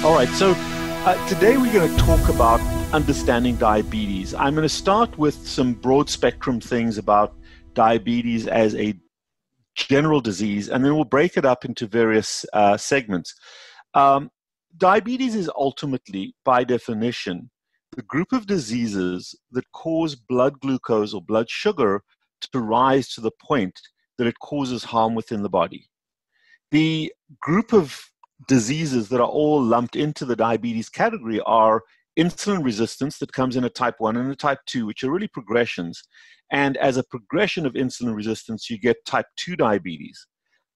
All right, so today we're going to talk about understanding diabetes. I'm going to start with some broad spectrum things about diabetes as a general disease, and then we'll break it up into various segments. Diabetes is ultimately, by definition, the group of diseases that cause blood glucose or blood sugar to rise to the point that it causes harm within the body. The group of diseases that are all lumped into the diabetes category are insulin resistance that comes in a type 1 and a type 2, which are really progressions. And as a progression of insulin resistance, you get type 2 diabetes.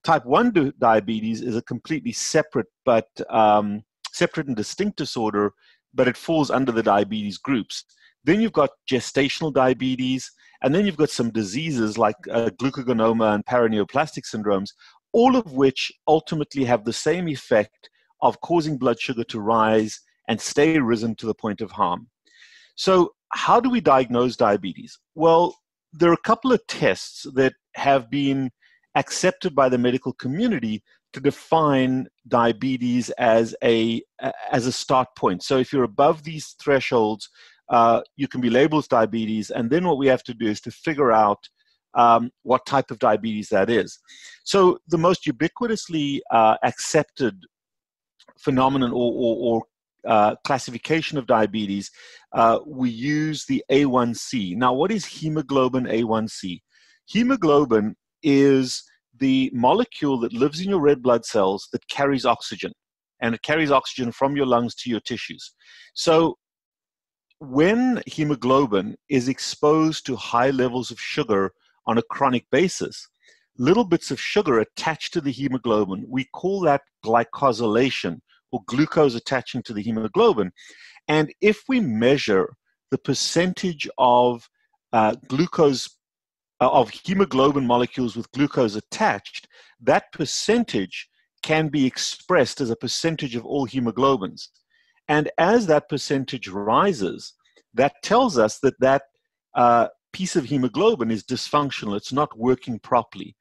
Type 1 diabetes is a completely separate and distinct disorder, but it falls under the diabetes groups. Then you've got gestational diabetes, and then you've got some diseases like glucagonoma and paraneoplastic syndromes, all of which ultimately have the same effect of causing blood sugar to rise and stay risen to the point of harm. So how do we diagnose diabetes? Well, there are a couple of tests that have been accepted by the medical community to define diabetes as a start point. So if you're above these thresholds, you can be labeled as diabetes, and then what we have to do is to figure out what type of diabetes that is. So the most ubiquitously accepted phenomenon or classification of diabetes, we use the A1c. Now, what is hemoglobin A1c? Hemoglobin is the molecule that lives in your red blood cells that carries oxygen, and it carries oxygen from your lungs to your tissues. So when hemoglobin is exposed to high levels of sugar on a chronic basis, little bits of sugar attached to the hemoglobin, we call that glycosylation, or glucose attaching to the hemoglobin. And if we measure the percentage of hemoglobin molecules with glucose attached, that percentage can be expressed as a percentage of all hemoglobins. And as that percentage rises, that tells us that piece of hemoglobin is dysfunctional. It's not working properly.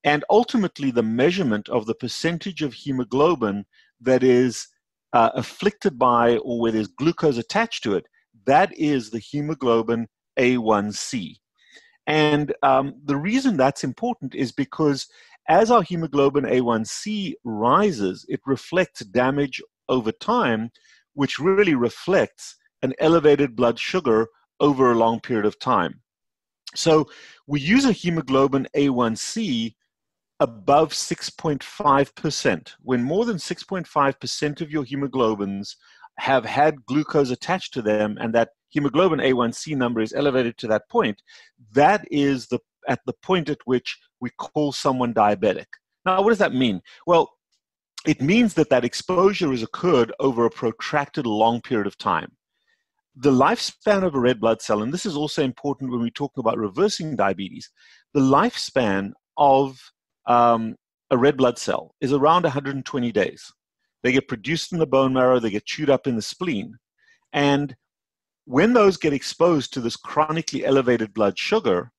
And ultimately, the measurement of the percentage of hemoglobin that is afflicted by or where there's glucose attached to it, that is the hemoglobin A1c. And the reason that's important is because as our hemoglobin A1c rises, it reflects damage over time, which really reflects an elevated blood sugar over a long period of time. So we use a hemoglobin A1c above 6.5%. When more than 6.5% of your hemoglobins have had glucose attached to them, and that hemoglobin A1c number is elevated to that point, that is at the point at which we call someone diabetic. Now, what does that mean? Well, it means that exposure has occurred over a protracted long period of time. The lifespan of a red blood cell, and this is also important when we talk about reversing diabetes, the lifespan of a red blood cell is around 120 days. They get produced in the bone marrow, they get chewed up in the spleen. And when those get exposed to this chronically elevated blood sugar,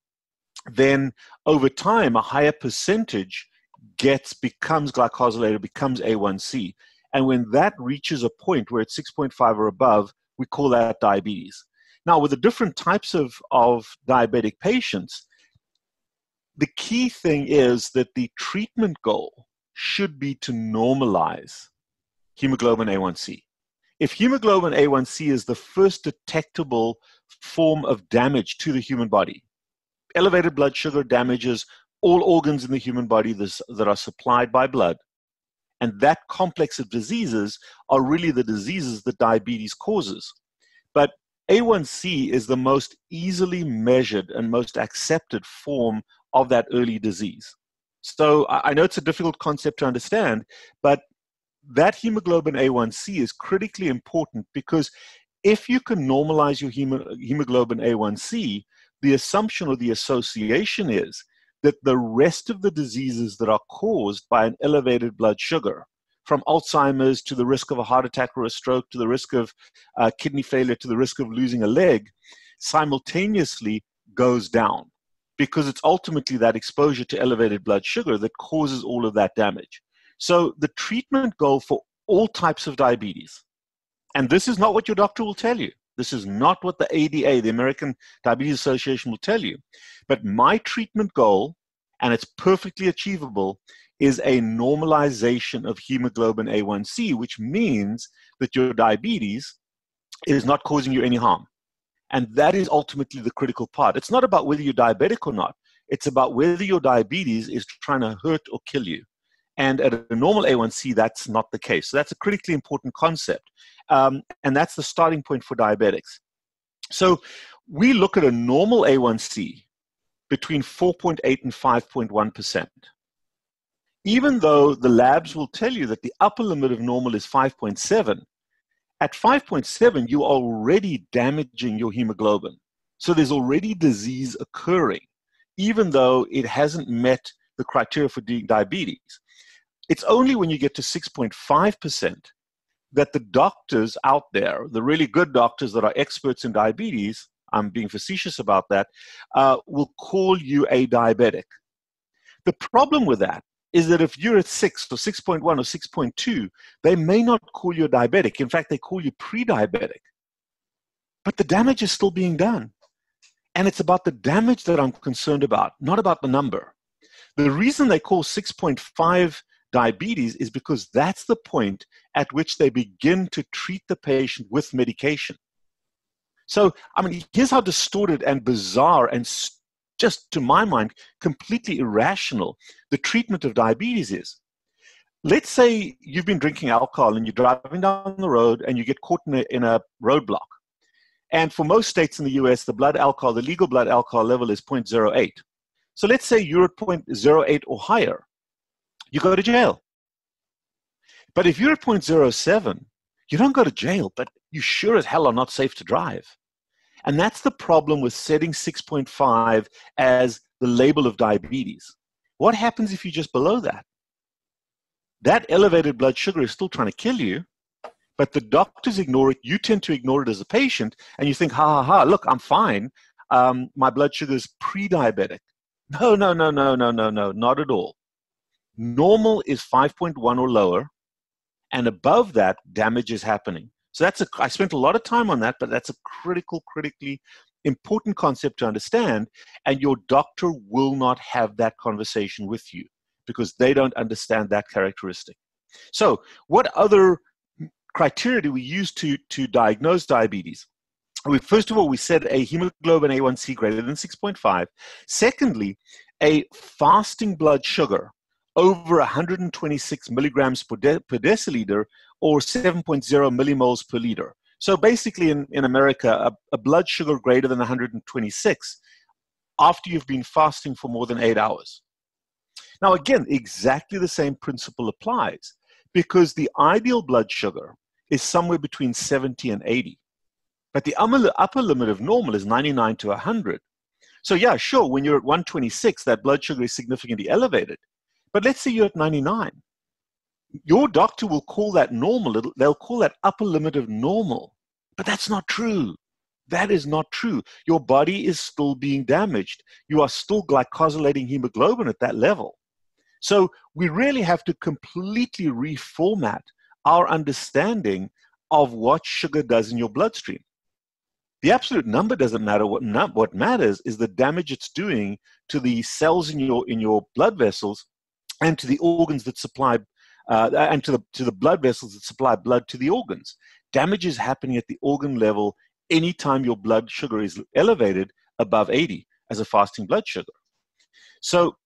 then over time, a higher percentage becomes glycosylated, becomes A1c. And when that reaches a point where it's 6.5 or above, we call that diabetes. Now, with the different types of diabetic patients, the key thing is that the treatment goal should be to normalize hemoglobin A1c. If hemoglobin A1c is the first detectable form of damage to the human body, elevated blood sugar damages all organs in the human body that are supplied by blood. And that complex of diseases are really the diseases that diabetes causes. But A1c is the most easily measured and most accepted form of that early disease. So I know it's a difficult concept to understand, but that hemoglobin A1c is critically important because if you can normalize your hemoglobin A1c, the assumption or the association is that the rest of the diseases that are caused by an elevated blood sugar, from Alzheimer's to the risk of a heart attack or a stroke, to the risk of kidney failure, to the risk of losing a leg, simultaneously goes down, because it's ultimately that exposure to elevated blood sugar that causes all of that damage. So the treatment goal for all types of diabetes. And this is not what your doctor will tell you. This is not what the ADA, the American Diabetes Association, will tell you. But my treatment goal, and it's perfectly achievable, is a normalization of hemoglobin A1c, which means that your diabetes is not causing you any harm. And that is ultimately the critical part. It's not about whether you're diabetic or not. It's about whether your diabetes is trying to hurt or kill you. And at a normal A1c, that's not the case. So that's a critically important concept. And that's the starting point for diabetics. So we look at a normal A1c between 4.8 and 5.1%. Even though the labs will tell you that the upper limit of normal is 5.7, at 5.7, you're already damaging your hemoglobin. So there's already disease occurring, even though it hasn't met the criteria for diabetes. It's only when you get to 6.5% that the doctors out there, the really good doctors that are experts in diabetes, I'm being facetious about that, will call you a diabetic. The problem with that is that if you're at 6 or 6.1 or 6.2, they may not call you a diabetic. In fact, they call you pre-diabetic. But the damage is still being done. And it's about the damage that I'm concerned about, not about the number. The reason they call 6.5 diabetes is because that's the point at which they begin to treat the patient with medication. So, I mean, here's how distorted and bizarre and just, to my mind, completely irrational the treatment of diabetes is. Let's say you've been drinking alcohol and you're driving down the road and you get caught in a roadblock. And for most states in the US, the legal blood alcohol level is 0.08. So let's say you're at 0.08 or higher. You go to jail. But if you're at 0.07, you don't go to jail, but you sure as hell are not safe to drive. And that's the problem with setting 6.5 as the label of diabetes. What happens if you're just below that? That elevated blood sugar is still trying to kill you, but the doctors ignore it. You tend to ignore it as a patient, and you think, look, I'm fine. My blood sugar is pre-diabetic. No, not at all. Normal is 5.1 or lower, and above that, damage is happening. So I spent a lot of time on that, but that's a critically important concept to understand, and your doctor will not have that conversation with you because they don't understand that characteristic. So what other criteria do we use to diagnose diabetes? First of all, we said a hemoglobin A1c greater than 6.5. Secondly, a fasting blood sugar over 126 milligrams per deciliter or 7.0 millimoles per liter. So basically in America, a blood sugar greater than 126 after you've been fasting for more than 8 hours. Now again, exactly the same principle applies because the ideal blood sugar is somewhere between 70 and 80. But the upper limit of normal is 99 to 100. So yeah, sure, when you're at 126, that blood sugar is significantly elevated. But let's say you're at 99. Your doctor will call that normal. They'll call that upper limit of normal. But that's not true. That is not true. Your body is still being damaged. You are still glycosylating hemoglobin at that level. So we really have to completely reformat our understanding of what sugar does in your bloodstream. The absolute number doesn't matter. What matters is the damage it's doing to the cells in your blood vessels and to the organs that supply, and to the blood vessels that supply blood to the organs. Damage is happening at the organ level anytime your blood sugar is elevated above 80 as a fasting blood sugar. So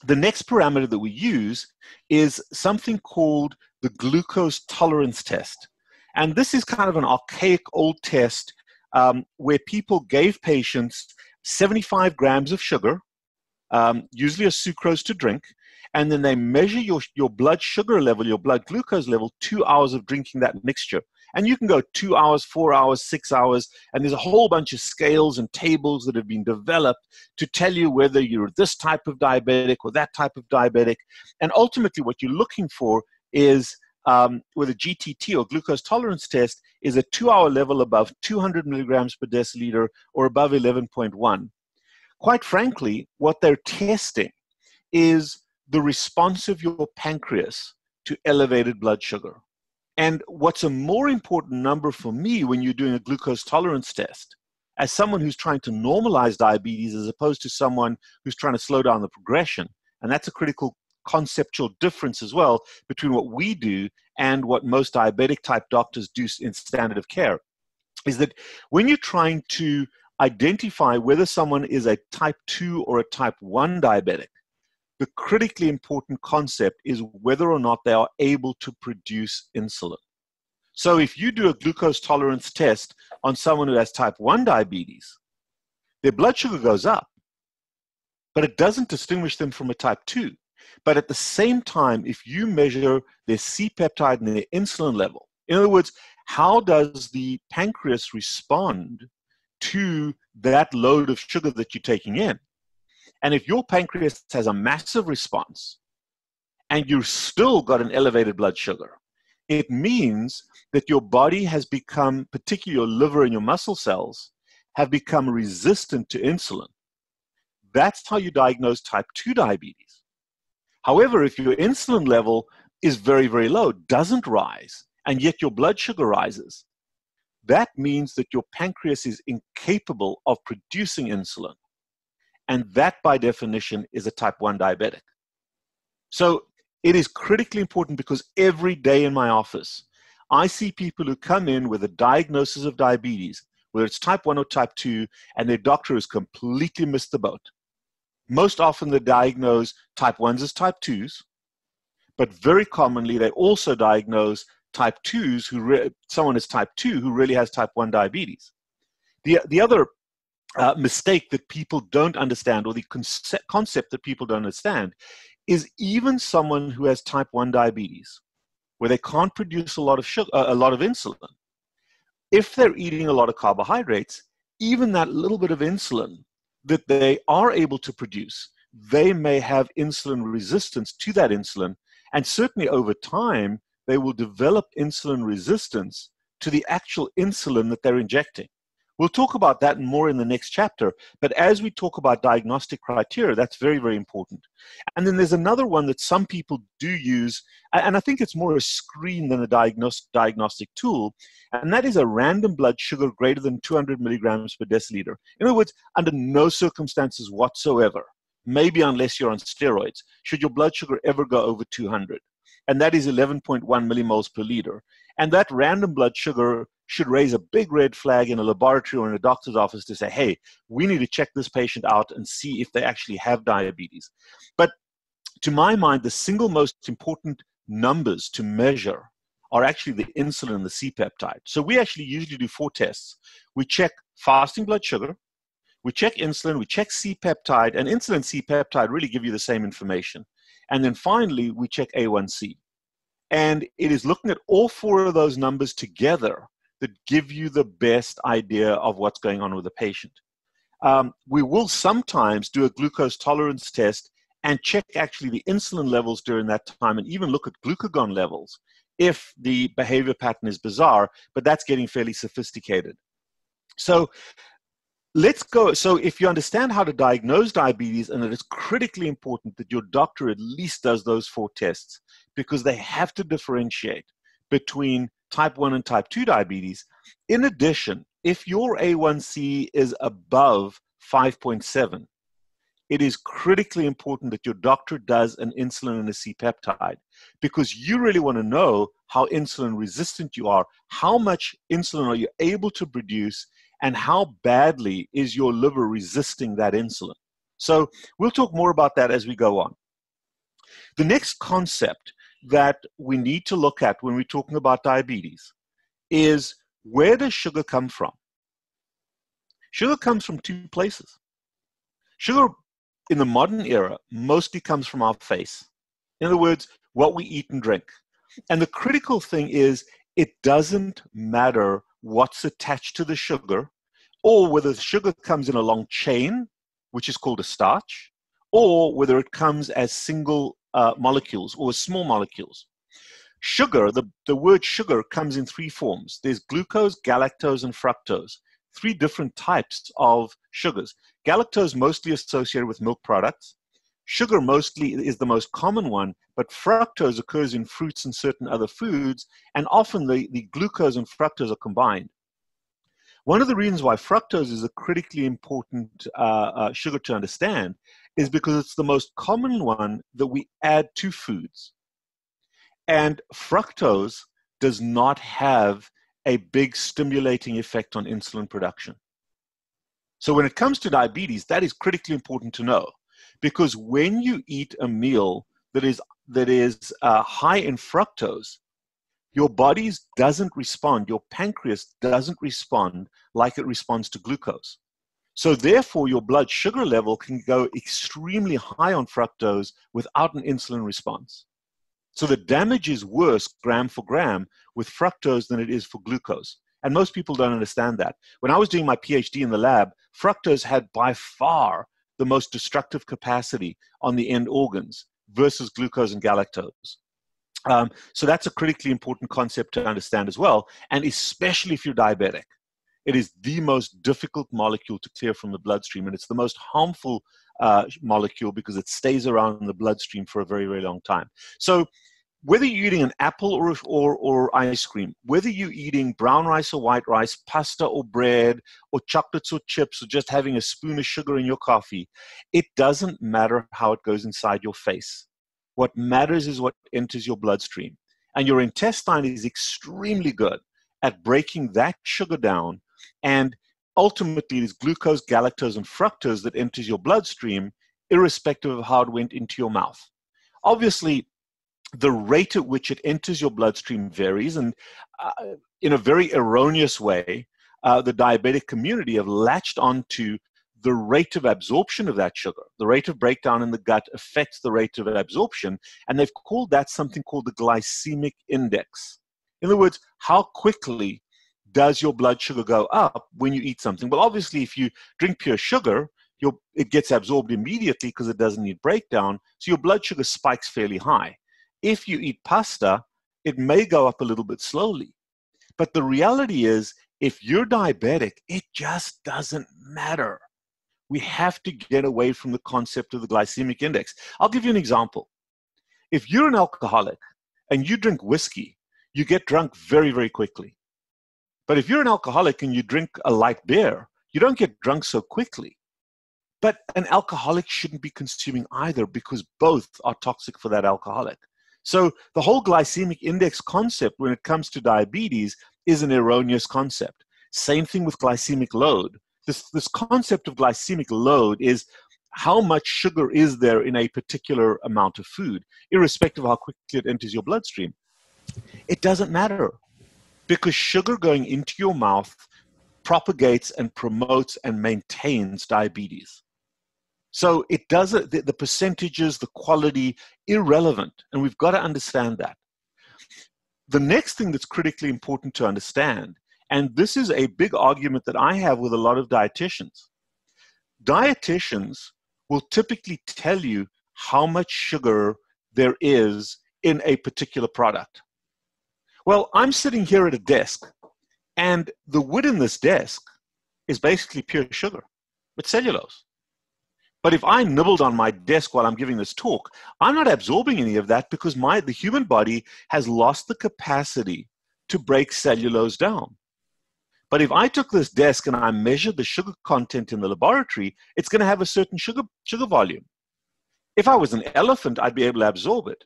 the next parameter that we use is something called the glucose tolerance test. And this is kind of an archaic old test where people gave patients 75 grams of sugar, usually a sucrose to drink, and then they measure your blood sugar level, your blood glucose level, 2 hours of drinking that mixture. And you can go 2 hours, 4 hours, 6 hours, and there's a whole bunch of scales and tables that have been developed to tell you whether you're this type of diabetic or that type of diabetic. And ultimately what you're looking for is, with a GTT or glucose tolerance test, is a 2 hour level above 200 milligrams per deciliter or above 11.1. Quite frankly, what they're testing is the response of your pancreas to elevated blood sugar. And what's a more important number for me when you're doing a glucose tolerance test, as someone who's trying to normalize diabetes as opposed to someone who's trying to slow down the progression, and that's a critical conceptual difference as well between what we do and what most diabetic type doctors do in standard of care, is that when you're trying to identify whether someone is a type 2 or a type 1 diabetic, the critically important concept is whether or not they are able to produce insulin. So if you do a glucose tolerance test on someone who has type 1 diabetes, their blood sugar goes up, but it doesn't distinguish them from a type 2. But at the same time, if you measure their C-peptide and their insulin level, in other words, how does the pancreas respond to that load of sugar that you're taking in? And if your pancreas has a massive response and you've still got an elevated blood sugar, it means that your body has become, particularly your liver and your muscle cells, have become resistant to insulin. That's how you diagnose type 2 diabetes. However, if your insulin level is very, very low, doesn't rise, and yet your blood sugar rises, that means that your pancreas is incapable of producing insulin. And that, by definition, is a type 1 diabetic. So it is critically important because every day in my office, I see people who come in with a diagnosis of diabetes, whether it's type 1 or type 2, and their doctor has completely missed the boat. Most often they diagnose type 1s as type 2s, but very commonly they also diagnose type 2s, someone is type 2 who really has type 1 diabetes. The other mistake that people don't understand, or the concept that people don't understand, is even someone who has type 1 diabetes, where they can't produce a lot of sugar, a lot of insulin, if they're eating a lot of carbohydrates, even that little bit of insulin that they are able to produce, they may have insulin resistance to that insulin, and certainly over time, they will develop insulin resistance to the actual insulin that they're injecting. We'll talk about that more in the next chapter, but as we talk about diagnostic criteria, that's very, very important. And then there's another one that some people do use, and I think it's more a screen than a diagnostic tool, and that is a random blood sugar greater than 200 milligrams per deciliter. In other words, under no circumstances whatsoever, maybe unless you're on steroids, should your blood sugar ever go over 200. And that is 11.1 millimoles per liter. And that random blood sugar should raise a big red flag in a laboratory or in a doctor's office to say, hey, we need to check this patient out and see if they actually have diabetes. But to my mind, the single most important numbers to measure are actually the insulin and the C-peptide. So we actually usually do 4 tests. We check fasting blood sugar, we check insulin, we check C-peptide, and insulin and C-peptide really give you the same information. And then finally, we check A1c. And it is looking at all 4 of those numbers together that give you the best idea of what's going on with the patient. We will sometimes do a glucose tolerance test and check actually the insulin levels during that time and even look at glucagon levels if the behavior pattern is bizarre, but that's getting fairly sophisticated. So let's go. So if you understand how to diagnose diabetes, and it is critically important that your doctor at least does those 4 tests, because they have to differentiate between type 1 and type 2 diabetes. In addition, if your A1c is above 5.7, it is critically important that your doctor does an insulin and a C-peptide, because you really want to know how insulin resistant you are, how much insulin are you able to produce, and how badly is your liver resisting that insulin. So we'll talk more about that as we go on. The next concept that we need to look at when we're talking about diabetes is, where does sugar come from? Sugar comes from 2 places. Sugar in the modern era mostly comes from our face. In other words, what we eat and drink. And the critical thing is, it doesn't matter what's attached to the sugar, or whether the sugar comes in a long chain, which is called a starch, or whether it comes as single molecules or small molecules. Sugar, the word sugar comes in 3 forms. There's glucose, galactose, and fructose. 3 different types of sugars. Galactose mostly associated with milk products. Sugar mostly is the most common one, but fructose occurs in fruits and certain other foods, and often the glucose and fructose are combined. One of the reasons why fructose is a critically important sugar to understand is because it's the most common one that we add to foods. And fructose does not have a big stimulating effect on insulin production. So when it comes to diabetes, that is critically important to know, because when you eat a meal that is high in fructose, your body doesn't respond, your pancreas doesn't respond like it responds to glucose. So therefore, your blood sugar level can go extremely high on fructose without an insulin response. So the damage is worse gram for gram with fructose than it is for glucose. And most people don't understand that. When I was doing my PhD in the lab, fructose had by far the most destructive capacity on the end organs versus glucose and galactose. So that's a critically important concept to understand as well, and especially if you're diabetic. It is the most difficult molecule to clear from the bloodstream, and it's the most harmful molecule because it stays around in the bloodstream for a very, very long time. So whether you're eating an apple or ice cream, whether you're eating brown rice or white rice, pasta or bread, or chocolates or chips, or just having a spoon of sugar in your coffee, it doesn't matter how it goes inside your face. What matters is what enters your bloodstream. And your intestine is extremely good at breaking that sugar down. And ultimately, it is glucose, galactose, and fructose that enters your bloodstream, irrespective of how it went into your mouth. Obviously, the rate at which it enters your bloodstream varies, and in a very erroneous way, the diabetic community have latched onto the rate of absorption of that sugar. The rate of breakdown in the gut affects the rate of absorption, and they've called that something called the glycemic index. In other words, how quickly does your blood sugar go up when you eat something? Well, obviously, if you drink pure sugar, it gets absorbed immediately because it doesn't need breakdown, so your blood sugar spikes fairly high. If you eat pasta, it may go up a little bit slowly. But the reality is, if you're diabetic, it just doesn't matter. We have to get away from the concept of the glycemic index. I'll give you an example. If you're an alcoholic and you drink whiskey, you get drunk very, very quickly. But if you're an alcoholic and you drink a light beer, you don't get drunk so quickly. But an alcoholic shouldn't be consuming either, because both are toxic for that alcoholic. So the whole glycemic index concept when it comes to diabetes is an erroneous concept. Same thing with glycemic load. This concept of glycemic load is how much sugar is there in a particular amount of food, irrespective of how quickly it enters your bloodstream. It doesn't matter, because sugar going into your mouth propagates and promotes and maintains diabetes. So it does the percentages, the quality, irrelevant, and we've got to understand that. The next thing that's critically important to understand, and this is a big argument that I have with a lot of dietitians. Dietitians will typically tell you how much sugar there is in a particular product. Well, I'm sitting here at a desk, and the wood in this desk is basically pure sugar. It's cellulose. But if I nibbled on my desk while I'm giving this talk, I'm not absorbing any of that because the human body has lost the capacity to break cellulose down. But if I took this desk and I measured the sugar content in the laboratory, it's going to have a certain sugar volume. If I was an elephant, I'd be able to absorb it,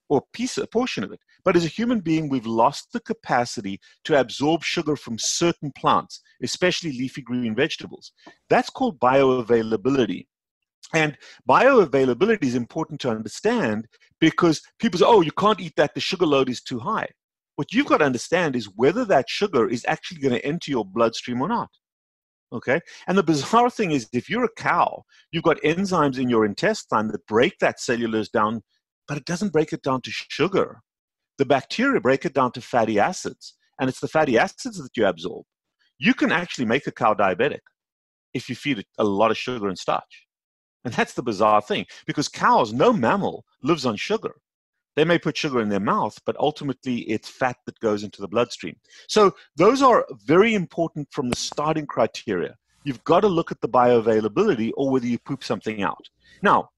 or a portion of it. But as a human being, we've lost the capacity to absorb sugar from certain plants, especially leafy green vegetables. That's called bioavailability. And bioavailability is important to understand because people say, oh, you can't eat that, the sugar load is too high. What you've got to understand is whether that sugar is actually going to enter your bloodstream or not. Okay? And the bizarre thing is, if you're a cow, you've got enzymes in your intestine that break that cellulose down, but it doesn't break it down to sugar. The bacteria break it down to fatty acids, and it's the fatty acids that you absorb. You can actually make a cow diabetic if you feed it a lot of sugar and starch. And that's the bizarre thing, because cows, no mammal lives on sugar. They may put sugar in their mouth, but ultimately it's fat that goes into the bloodstream. So those are very important from the starting criteria. You've got to look at the bioavailability or whether you poop something out. Now,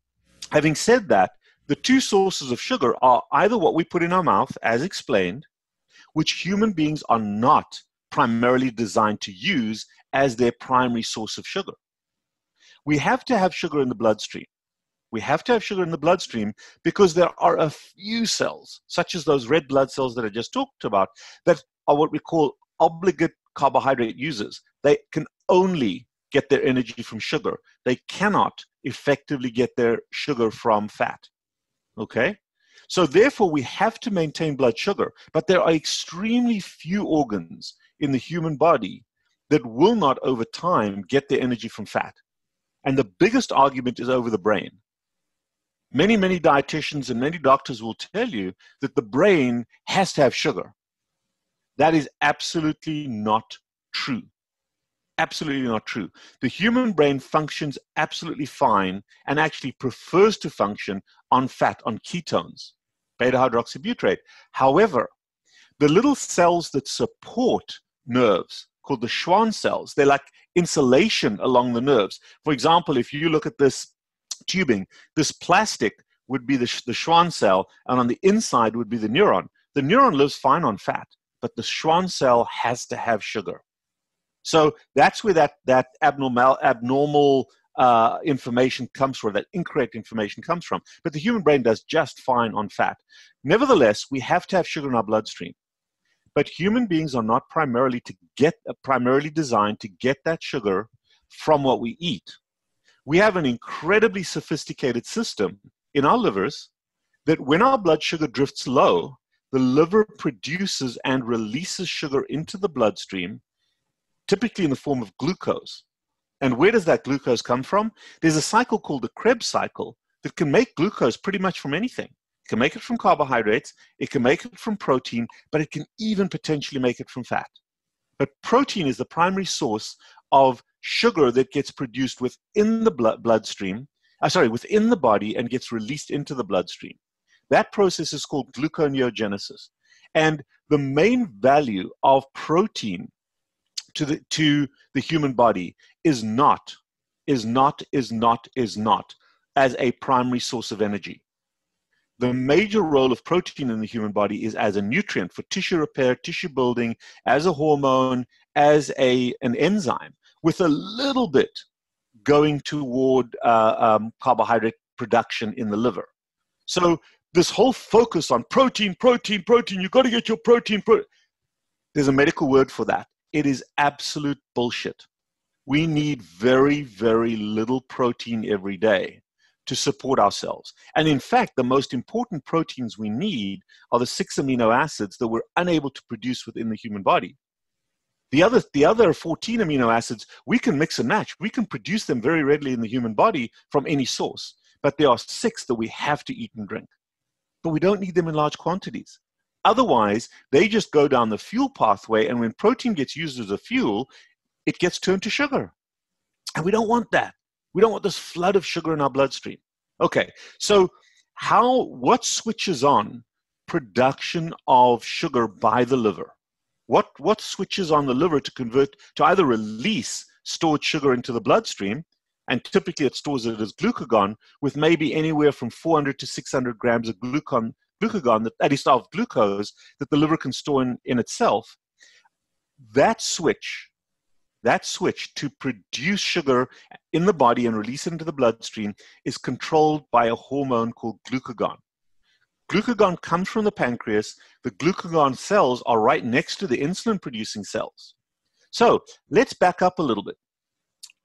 Having said that, the two sources of sugar are either what we put in our mouth, as explained, which human beings are not primarily designed to use as their primary source of sugar. We have to have sugar in the bloodstream. We have to have sugar in the bloodstream because there are a few cells, such as those red blood cells that I just talked about, that are what we call obligate carbohydrate users. They can only get their energy from sugar. They cannot effectively get their sugar from fat. Okay? So therefore, we have to maintain blood sugar, but there are extremely few organs in the human body that will not over time get their energy from fat. And the biggest argument is over the brain. Many, many dietitians and many doctors will tell you that the brain has to have sugar. That is absolutely not true. Absolutely not true. The human brain functions absolutely fine and actually prefers to function on fat, on ketones, beta-hydroxybutyrate. However, the little cells that support nerves, called the Schwann cells, they're like insulation along the nerves. For example, if you look at this tubing, this plastic would be the Schwann cell, and on the inside would be the neuron. The neuron lives fine on fat, but the Schwann cell has to have sugar. So that's where that abnormal information comes from, that incorrect information comes from. But the human brain does just fine on fat. Nevertheless, we have to have sugar in our bloodstream. But human beings are not primarily designed to get that sugar from what we eat. We have an incredibly sophisticated system in our livers that when our blood sugar drifts low, the liver produces and releases sugar into the bloodstream, typically in the form of glucose. And where does that glucose come from? There's a cycle called the Krebs Cycle that can make glucose pretty much from anything. It can make it from carbohydrates, it can make it from protein, but it can even potentially make it from fat. But protein is the primary source of sugar that gets produced within the bloodstream, within the body and gets released into the bloodstream. That process is called gluconeogenesis. And the main value of protein to the human body is not as a primary source of energy. The major role of protein in the human body is as a nutrient for tissue repair, tissue building, as a hormone, as an enzyme, with a little bit going toward carbohydrate production in the liver. So this whole focus on protein, you've got to get your protein. There's a medical word for that. It is absolute bullshit. We need very, very little protein every day to support ourselves. And in fact, the most important proteins we need are the 6 amino acids that we're unable to produce within the human body. The other 14 amino acids, we can mix and match. We can produce them very readily in the human body from any source. But there are 6 that we have to eat and drink. But we don't need them in large quantities. Otherwise, they just go down the fuel pathway, and when protein gets used as a fuel, it gets turned to sugar. And we don't want that. We don't want this flood of sugar in our bloodstream. Okay, so what switches on production of sugar by the liver? What switches on the liver to either release stored sugar into the bloodstream, and typically it stores it as glucagon with maybe anywhere from 400 to 600 grams of glucagon of glucose that the liver can store in itself. That switch to produce sugar in the body and release it into the bloodstream is controlled by a hormone called glucagon. Glucagon comes from the pancreas. The glucagon cells are right next to the insulin-producing cells. So let's back up a little bit.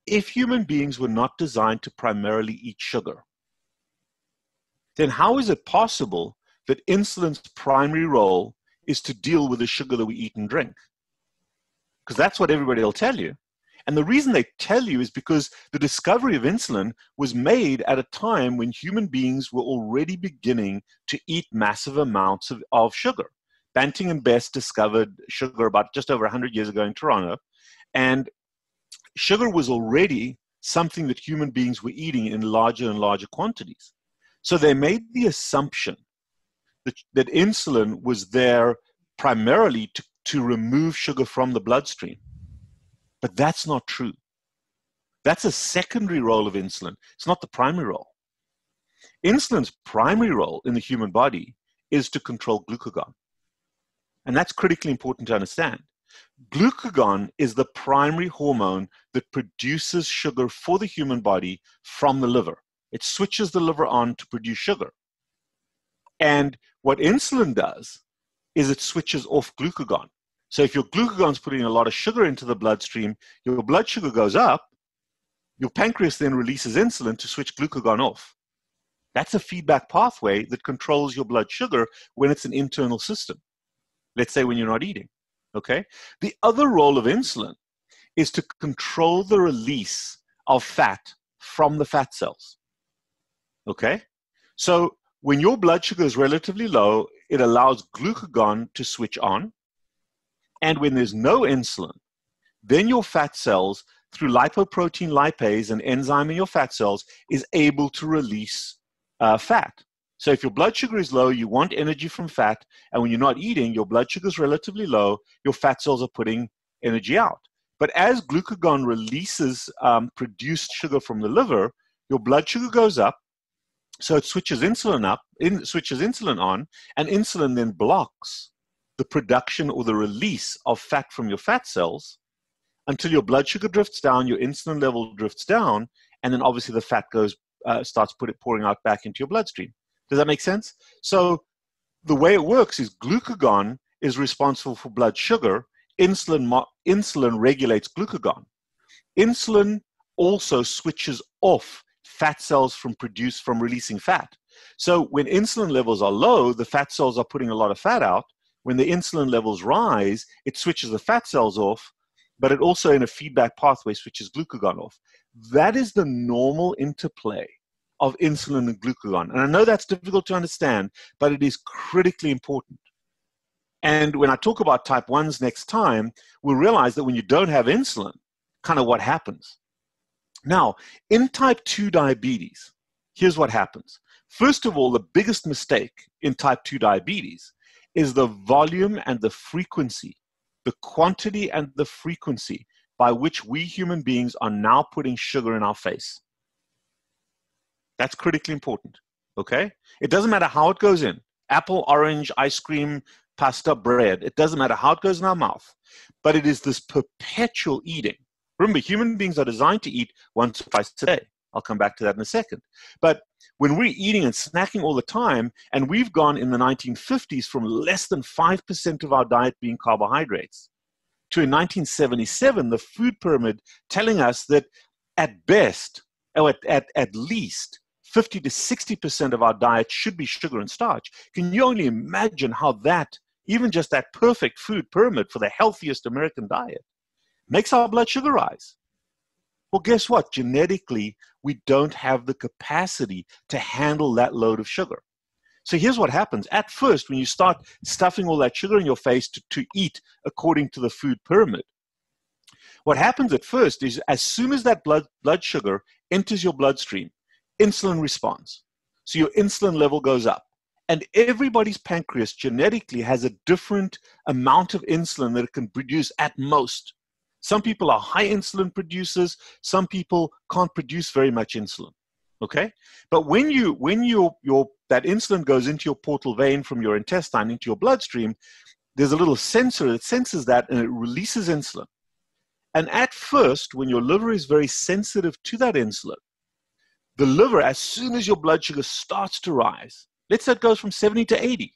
If human beings were not designed to primarily eat sugar, then how is it possible that insulin's primary role is to deal with the sugar that we eat and drink? Because that's what everybody will tell you. And the reason they tell you is because the discovery of insulin was made at a time when human beings were already beginning to eat massive amounts of sugar. Banting and Best discovered sugar about just over 100 years ago in Toronto. And sugar was already something that human beings were eating in larger and larger quantities. So they made the assumption that insulin was there primarily to remove sugar from the bloodstream. But that's not true. That's a secondary role of insulin. It's not the primary role. Insulin's primary role in the human body is to control glucagon. And that's critically important to understand. Glucagon is the primary hormone that produces sugar for the human body from the liver. It switches the liver on to produce sugar. And what insulin does is it switches off glucagon. So if your glucagon's putting a lot of sugar into the bloodstream, your blood sugar goes up, your pancreas then releases insulin to switch glucagon off. That's a feedback pathway that controls your blood sugar when it's an internal system. Let's say when you're not eating, okay? The other role of insulin is to control the release of fat from the fat cells, okay? So when your blood sugar is relatively low, it allows glucagon to switch on. And when there's no insulin, then your fat cells, through lipoprotein lipase, an enzyme in your fat cells, is able to release fat. So if your blood sugar is low, you want energy from fat, and when you're not eating, your blood sugar is relatively low, your fat cells are putting energy out. But as glucagon releases produced sugar from the liver, your blood sugar goes up, so it switches insulin on, and insulin then blocks the production or the release of fat from your fat cells until your blood sugar drifts down, your insulin level drifts down, and then obviously the fat starts pouring out back into your bloodstream. Does that make sense? So the way it works is glucagon is responsible for blood sugar. Insulin regulates glucagon. Insulin also switches off fat cells from releasing fat. So when insulin levels are low, the fat cells are putting a lot of fat out. When the insulin levels rise, it switches the fat cells off, but it also in a feedback pathway switches glucagon off. That is the normal interplay of insulin and glucagon. And I know that's difficult to understand, but it is critically important. And when I talk about type 1s next time, we'll realize that when you don't have insulin, kind of what happens. Now, in type 2 diabetes, here's what happens. First of all, the biggest mistake in type 2 diabetes is the volume and the frequency, the quantity and the frequency by which we human beings are now putting sugar in our face. That's critically important, okay? It doesn't matter how it goes in. Apple, orange, ice cream, pasta, bread. It doesn't matter how it goes in our mouth. But it is this perpetual eating. Remember, human beings are designed to eat once or twice a day. I'll come back to that in a second. But when we're eating and snacking all the time, and we've gone in the 1950s from less than 5% of our diet being carbohydrates, to in 1977, the food pyramid telling us that at best, or at least, 50 to 60% of our diet should be sugar and starch. Can you only imagine how that, even just that perfect food pyramid for the healthiest American diet, makes our blood sugar rise? Well, guess what? Genetically, we don't have the capacity to handle that load of sugar. So here's what happens. At first, when you start stuffing all that sugar in your face to eat according to the food pyramid, what happens at first is as soon as that blood sugar enters your bloodstream, insulin responds. So your insulin level goes up. And everybody's pancreas genetically has a different amount of insulin that it can produce at most. Some people are high insulin producers. Some people can't produce very much insulin. Okay? But when that insulin goes into your portal vein from your intestine into your bloodstream, there's a little sensor that senses that and it releases insulin. And at first, when your liver is very sensitive to that insulin, the liver, as soon as your blood sugar starts to rise, let's say it goes from 70 to 80,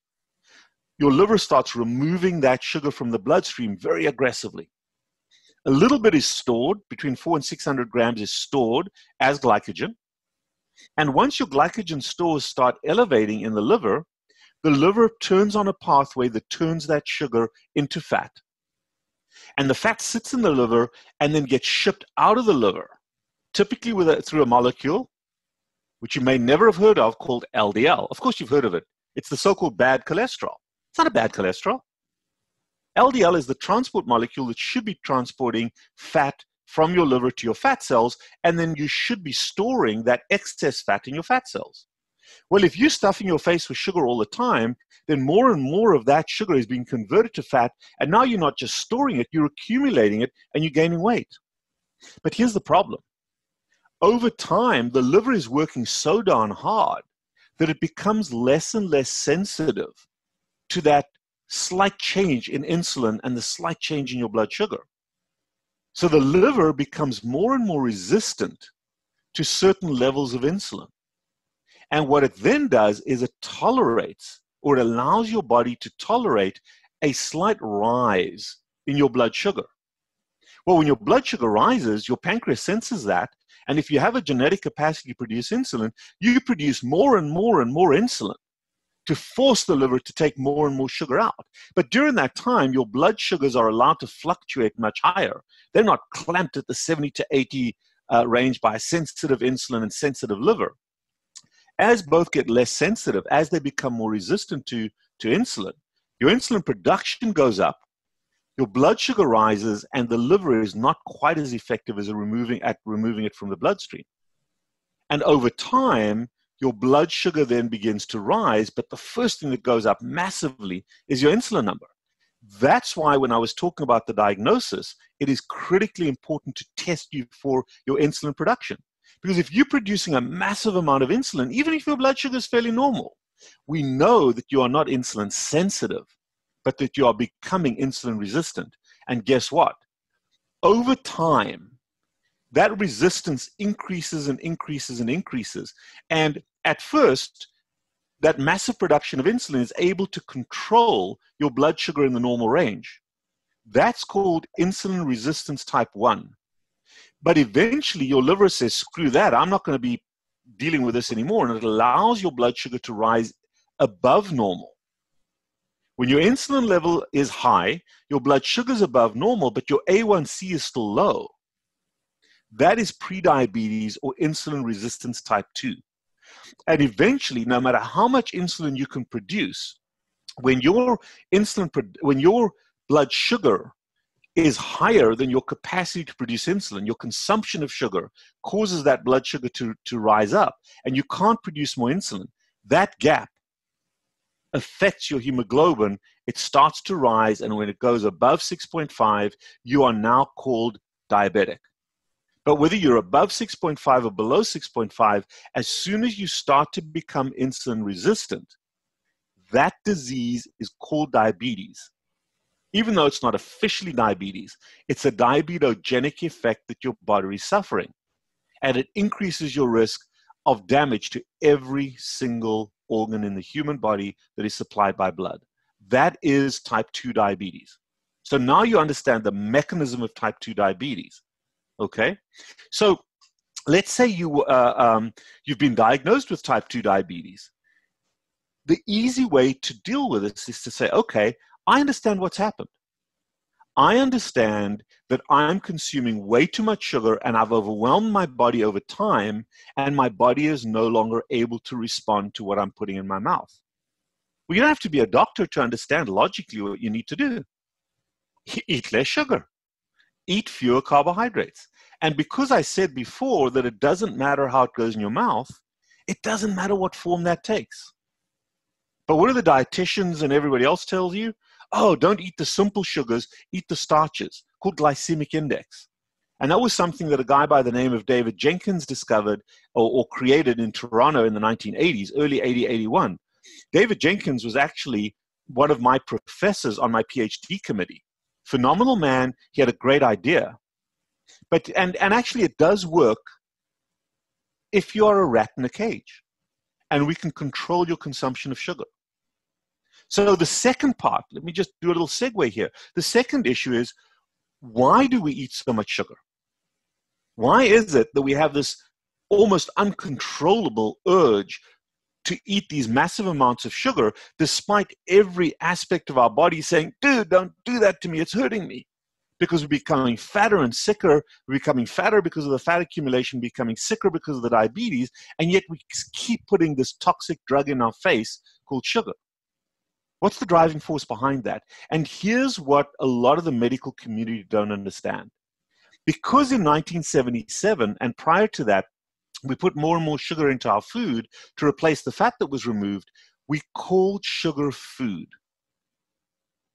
your liver starts removing that sugar from the bloodstream very aggressively. A little bit is stored, between 400 and 600 grams is stored as glycogen. And once your glycogen stores start elevating in the liver turns on a pathway that turns that sugar into fat. And the fat sits in the liver and then gets shipped out of the liver, typically through a molecule, which you may never have heard of, called LDL. Of course, you've heard of it. It's the so-called bad cholesterol. It's not a bad cholesterol. LDL is the transport molecule that should be transporting fat from your liver to your fat cells, and then you should be storing that excess fat in your fat cells. Well, if you're stuffing your face with sugar all the time, then more and more of that sugar is being converted to fat, and now you're not just storing it, you're accumulating it, and you're gaining weight. But here's the problem. Over time, the liver is working so darn hard that it becomes less and less sensitive to that slight change in insulin and the slight change in your blood sugar. So the liver becomes more and more resistant to certain levels of insulin. And what it then does is it tolerates, or it allows your body to tolerate, a slight rise in your blood sugar. Well, when your blood sugar rises, your pancreas senses that, and if you have a genetic capacity to produce insulin, you produce more and more and more insulin to force the liver to take more and more sugar out. But during that time, your blood sugars are allowed to fluctuate much higher. They're not clamped at the 70 to 80 range by a sensitive insulin and sensitive liver. As both get less sensitive, as they become more resistant to insulin, your insulin production goes up, your blood sugar rises, and the liver is not quite as effective as removing it from the bloodstream. And over time, your blood sugar then begins to rise, but the first thing that goes up massively is your insulin number. That's why when I was talking about the diagnosis, it is critically important to test you for your insulin production. Because if you're producing a massive amount of insulin, even if your blood sugar is fairly normal, we know that you are not insulin sensitive, but that you are becoming insulin resistant. And guess what? Over time, that resistance increases and increases and increases. And at first, that massive production of insulin is able to control your blood sugar in the normal range. That's called insulin resistance type 1. But eventually, your liver says, screw that, I'm not going to be dealing with this anymore. And it allows your blood sugar to rise above normal. When your insulin level is high, your blood sugar is above normal, but your A1c is still low. That is prediabetes or insulin resistance type 2. And eventually, no matter how much insulin you can produce, when your blood sugar is higher than your capacity to produce insulin, your consumption of sugar causes that blood sugar to rise up, and you can't produce more insulin. That gap affects your hemoglobin. It starts to rise, and when it goes above 6.5, you are now called diabetic. But whether you're above 6.5 or below 6.5, as soon as you start to become insulin resistant, that disease is called diabetes. Even though it's not officially diabetes, it's a diabetogenic effect that your body is suffering. And it increases your risk of damage to every single organ in the human body that is supplied by blood. That is type 2 diabetes. So now you understand the mechanism of type 2 diabetes. Okay, so let's say you've been diagnosed with type 2 diabetes. The easy way to deal with this is to say, okay, I understand what's happened. I understand that I'm consuming way too much sugar and I've overwhelmed my body over time, and my body is no longer able to respond to what I'm putting in my mouth. Well, you don't have to be a doctor to understand logically what you need to do. Eat less sugar. Eat fewer carbohydrates. And because I said before that it doesn't matter how it goes in your mouth, it doesn't matter what form that takes. But what do the dietitians and everybody else tells you? Oh, don't eat the simple sugars, eat the starches, called glycemic index. And that was something that a guy by the name of David Jenkins discovered or created in Toronto in the 1980s, early 81. David Jenkins was actually one of my professors on my PhD committee. Phenomenal man. He had a great idea. But and actually it does work if you are a rat in a cage, and we can control your consumption of sugar. So the second part, let me just do a little segue here. The second issue is, why do we eat so much sugar? Why is it that we have this almost uncontrollable urge to eat these massive amounts of sugar, despite every aspect of our body saying, dude, don't do that to me, it's hurting me? Because we're becoming fatter and sicker, we're becoming fatter because of the fat accumulation, becoming sicker because of the diabetes, and yet we keep putting this toxic drug in our face called sugar. What's the driving force behind that? And here's what a lot of the medical community don't understand. Because in 1977, and prior to that, we put more and more sugar into our food to replace the fat that was removed, we called sugar food.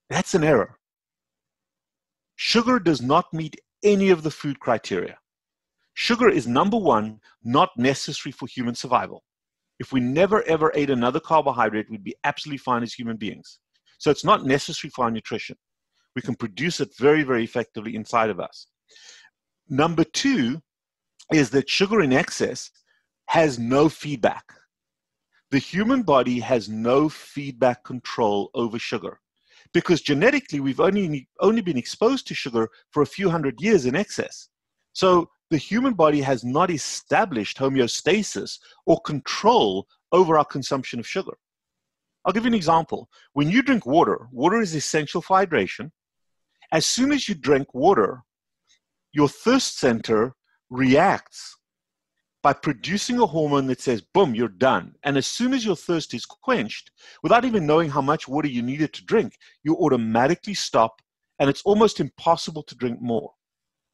That's an error. Sugar does not meet any of the food criteria. Sugar is, number one, not necessary for human survival. If we never ever ate another carbohydrate, we'd be absolutely fine as human beings. So it's not necessary for our nutrition. We can produce it very, very effectively inside of us. Number two is that sugar in excess has no feedback. The human body has no feedback control over sugar because genetically we've only been exposed to sugar for a few hundred years in excess. So the human body has not established homeostasis or control over our consumption of sugar. I'll give you an example. When you drink water, water is essential for hydration. As soon as you drink water, your thirst center reacts by producing a hormone that says, boom, you're done. And as soon as your thirst is quenched, without even knowing how much water you needed to drink, you automatically stop, and it's almost impossible to drink more.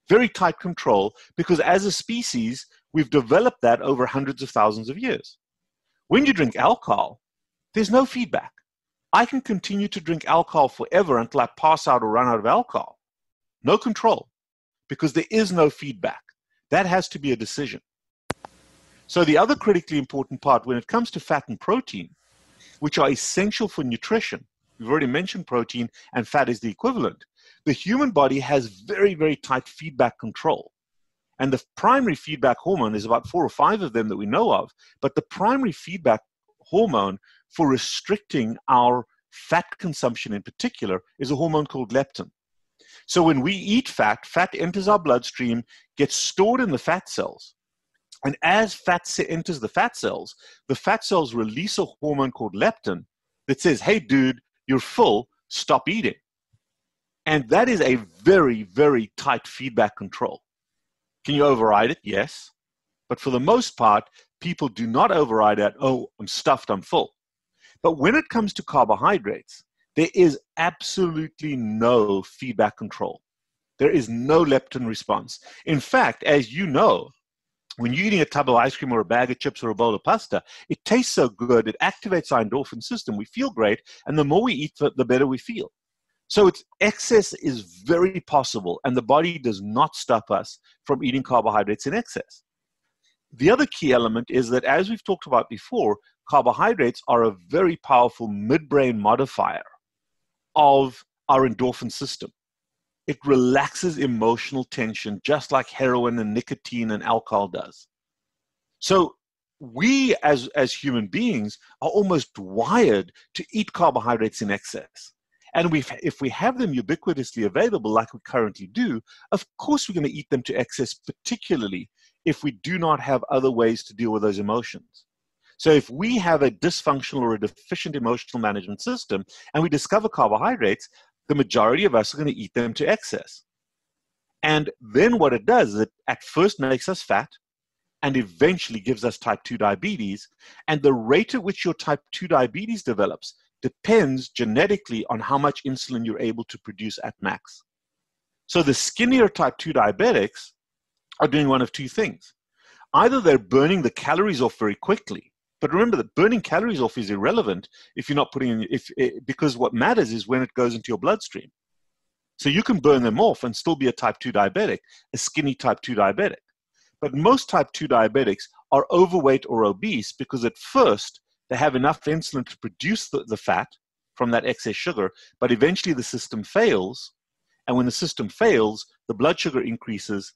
Very tight control, because as a species, we've developed that over hundreds of thousands of years. When you drink alcohol, there's no feedback. I can continue to drink alcohol forever until I pass out or run out of alcohol. No control, because there is no feedback. That has to be a decision. So the other critically important part when it comes to fat and protein, which are essential for nutrition, we've already mentioned protein and fat is the equivalent. The human body has very, very tight feedback control. And the primary feedback hormone, there's about 4 or 5 of them that we know of, but the primary feedback hormone for restricting our fat consumption in particular is a hormone called leptin. So when we eat fat, fat enters our bloodstream, gets stored in the fat cells. And as fat enters the fat cells release a hormone called leptin that says, hey, dude, you're full, stop eating. And that is a very, very tight feedback control. Can you override it? Yes. But for the most part, people do not override it. Oh, I'm stuffed, I'm full. But when it comes to carbohydrates, there is absolutely no feedback control. There is no leptin response. In fact, as you know, when you're eating a tub of ice cream or a bag of chips or a bowl of pasta, it tastes so good, it activates our endorphin system. We feel great, and the more we eat, the better we feel. So excess is very possible, and the body does not stop us from eating carbohydrates in excess. The other key element is that, as we've talked about before, carbohydrates are a very powerful midbrain modifier of our endorphin system. It relaxes emotional tension just like heroin and nicotine and alcohol does. So we as human beings are almost wired to eat carbohydrates in excess. And if we have them ubiquitously available like we currently do, of course we're going to eat them to excess, particularly if we do not have other ways to deal with those emotions. So if we have a dysfunctional or a deficient emotional management system and we discover carbohydrates, the majority of us are going to eat them to excess. And then what it does is it at first makes us fat and eventually gives us type 2 diabetes. And the rate at which your type 2 diabetes develops depends genetically on how much insulin you're able to produce at max. So the skinnier type 2 diabetics are doing one of two things. Either they're burning the calories off very quickly, but remember that burning calories off is irrelevant if you're not putting in, because what matters is when it goes into your bloodstream. So you can burn them off and still be a type 2 diabetic, a skinny type 2 diabetic. But most type 2 diabetics are overweight or obese because at first they have enough insulin to produce the fat from that excess sugar, but eventually the system fails. And when the system fails, the blood sugar increases.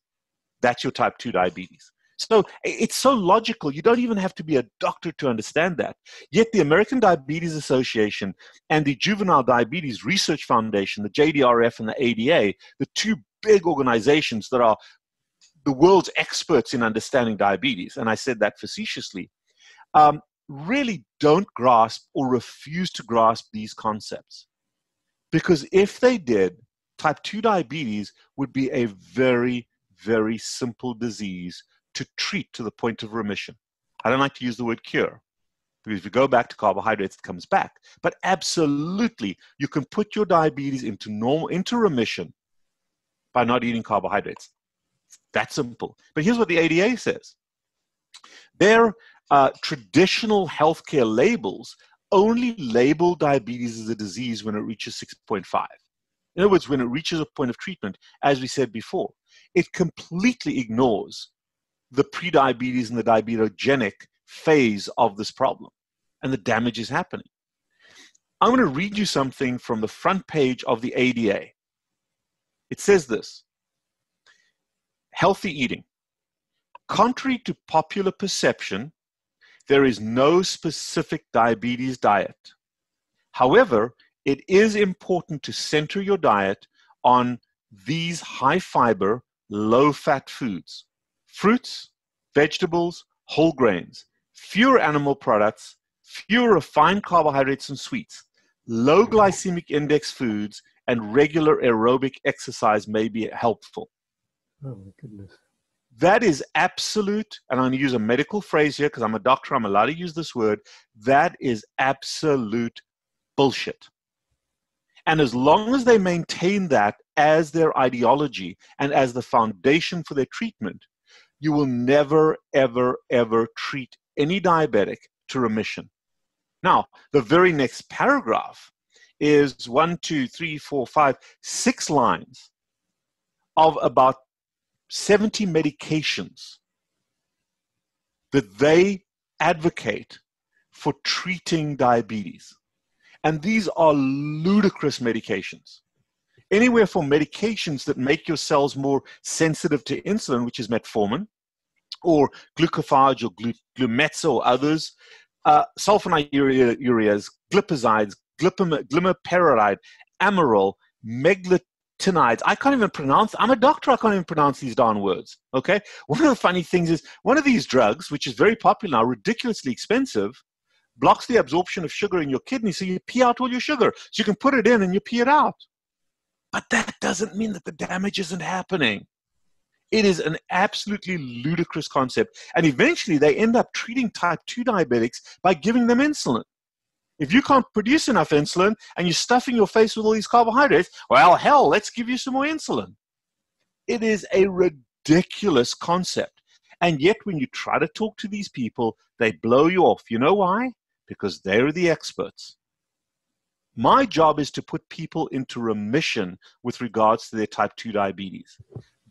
That's your type 2 diabetes. So it's so logical. You don't even have to be a doctor to understand that. Yet the American Diabetes Association and the Juvenile Diabetes Research Foundation, the JDRF and the ADA, the two big organizations that are the world's experts in understanding diabetes, and I said that facetiously, really don't grasp or refuse to grasp these concepts. Because if they did, type 2 diabetes would be a very, very simple disease to treat to the point of remission. I don't like to use the word cure, because if you go back to carbohydrates, it comes back. But absolutely, you can put your diabetes into remission by not eating carbohydrates. That simple. But here's what the ADA says. Their traditional healthcare labels only label diabetes as a disease when it reaches 6.5. In other words, when it reaches a point of treatment, as we said before, it completely ignores the prediabetes and the diabetogenic phase of this problem, and the damage is happening. I'm going to read you something from the front page of the ADA. It says this: healthy eating. Contrary to popular perception, there is no specific diabetes diet. However, it is important to center your diet on these high-fiber, low-fat foods: fruits, vegetables, whole grains, fewer animal products, fewer refined carbohydrates and sweets, low glycemic index foods, and regular aerobic exercise may be helpful. Oh, my goodness. That is absolute, and I'm going to use a medical phrase here because I'm a doctor, I'm allowed to use this word. That is absolute bullshit. And as long as they maintain that as their ideology and as the foundation for their treatment, you will never, ever, ever treat any diabetic to remission. Now, the very next paragraph is 6 lines of about 70 medications that they advocate for treating diabetes. And these are ludicrous medications. Anywhere from medications that make your cells more sensitive to insulin, which is metformin, or glucophage or glumetza or others, sulfonylureas, glipizides, glimepiride, Amaril, meglitinides. I can't even pronounce, I'm a doctor, I can't even pronounce these darn words, okay? One of the funny things is, one of these drugs, which is very popular now, ridiculously expensive, blocks the absorption of sugar in your kidney, so you pee out all your sugar. So you can put it in and you pee it out. But that doesn't mean that the damage isn't happening. It is an absolutely ludicrous concept. And eventually they end up treating type 2 diabetics by giving them insulin. If you can't produce enough insulin and you're stuffing your face with all these carbohydrates, well, hell, let's give you some more insulin. It is a ridiculous concept. And yet when you try to talk to these people, they blow you off. You know why? Because they're the experts. My job is to put people into remission with regards to their type 2 diabetes.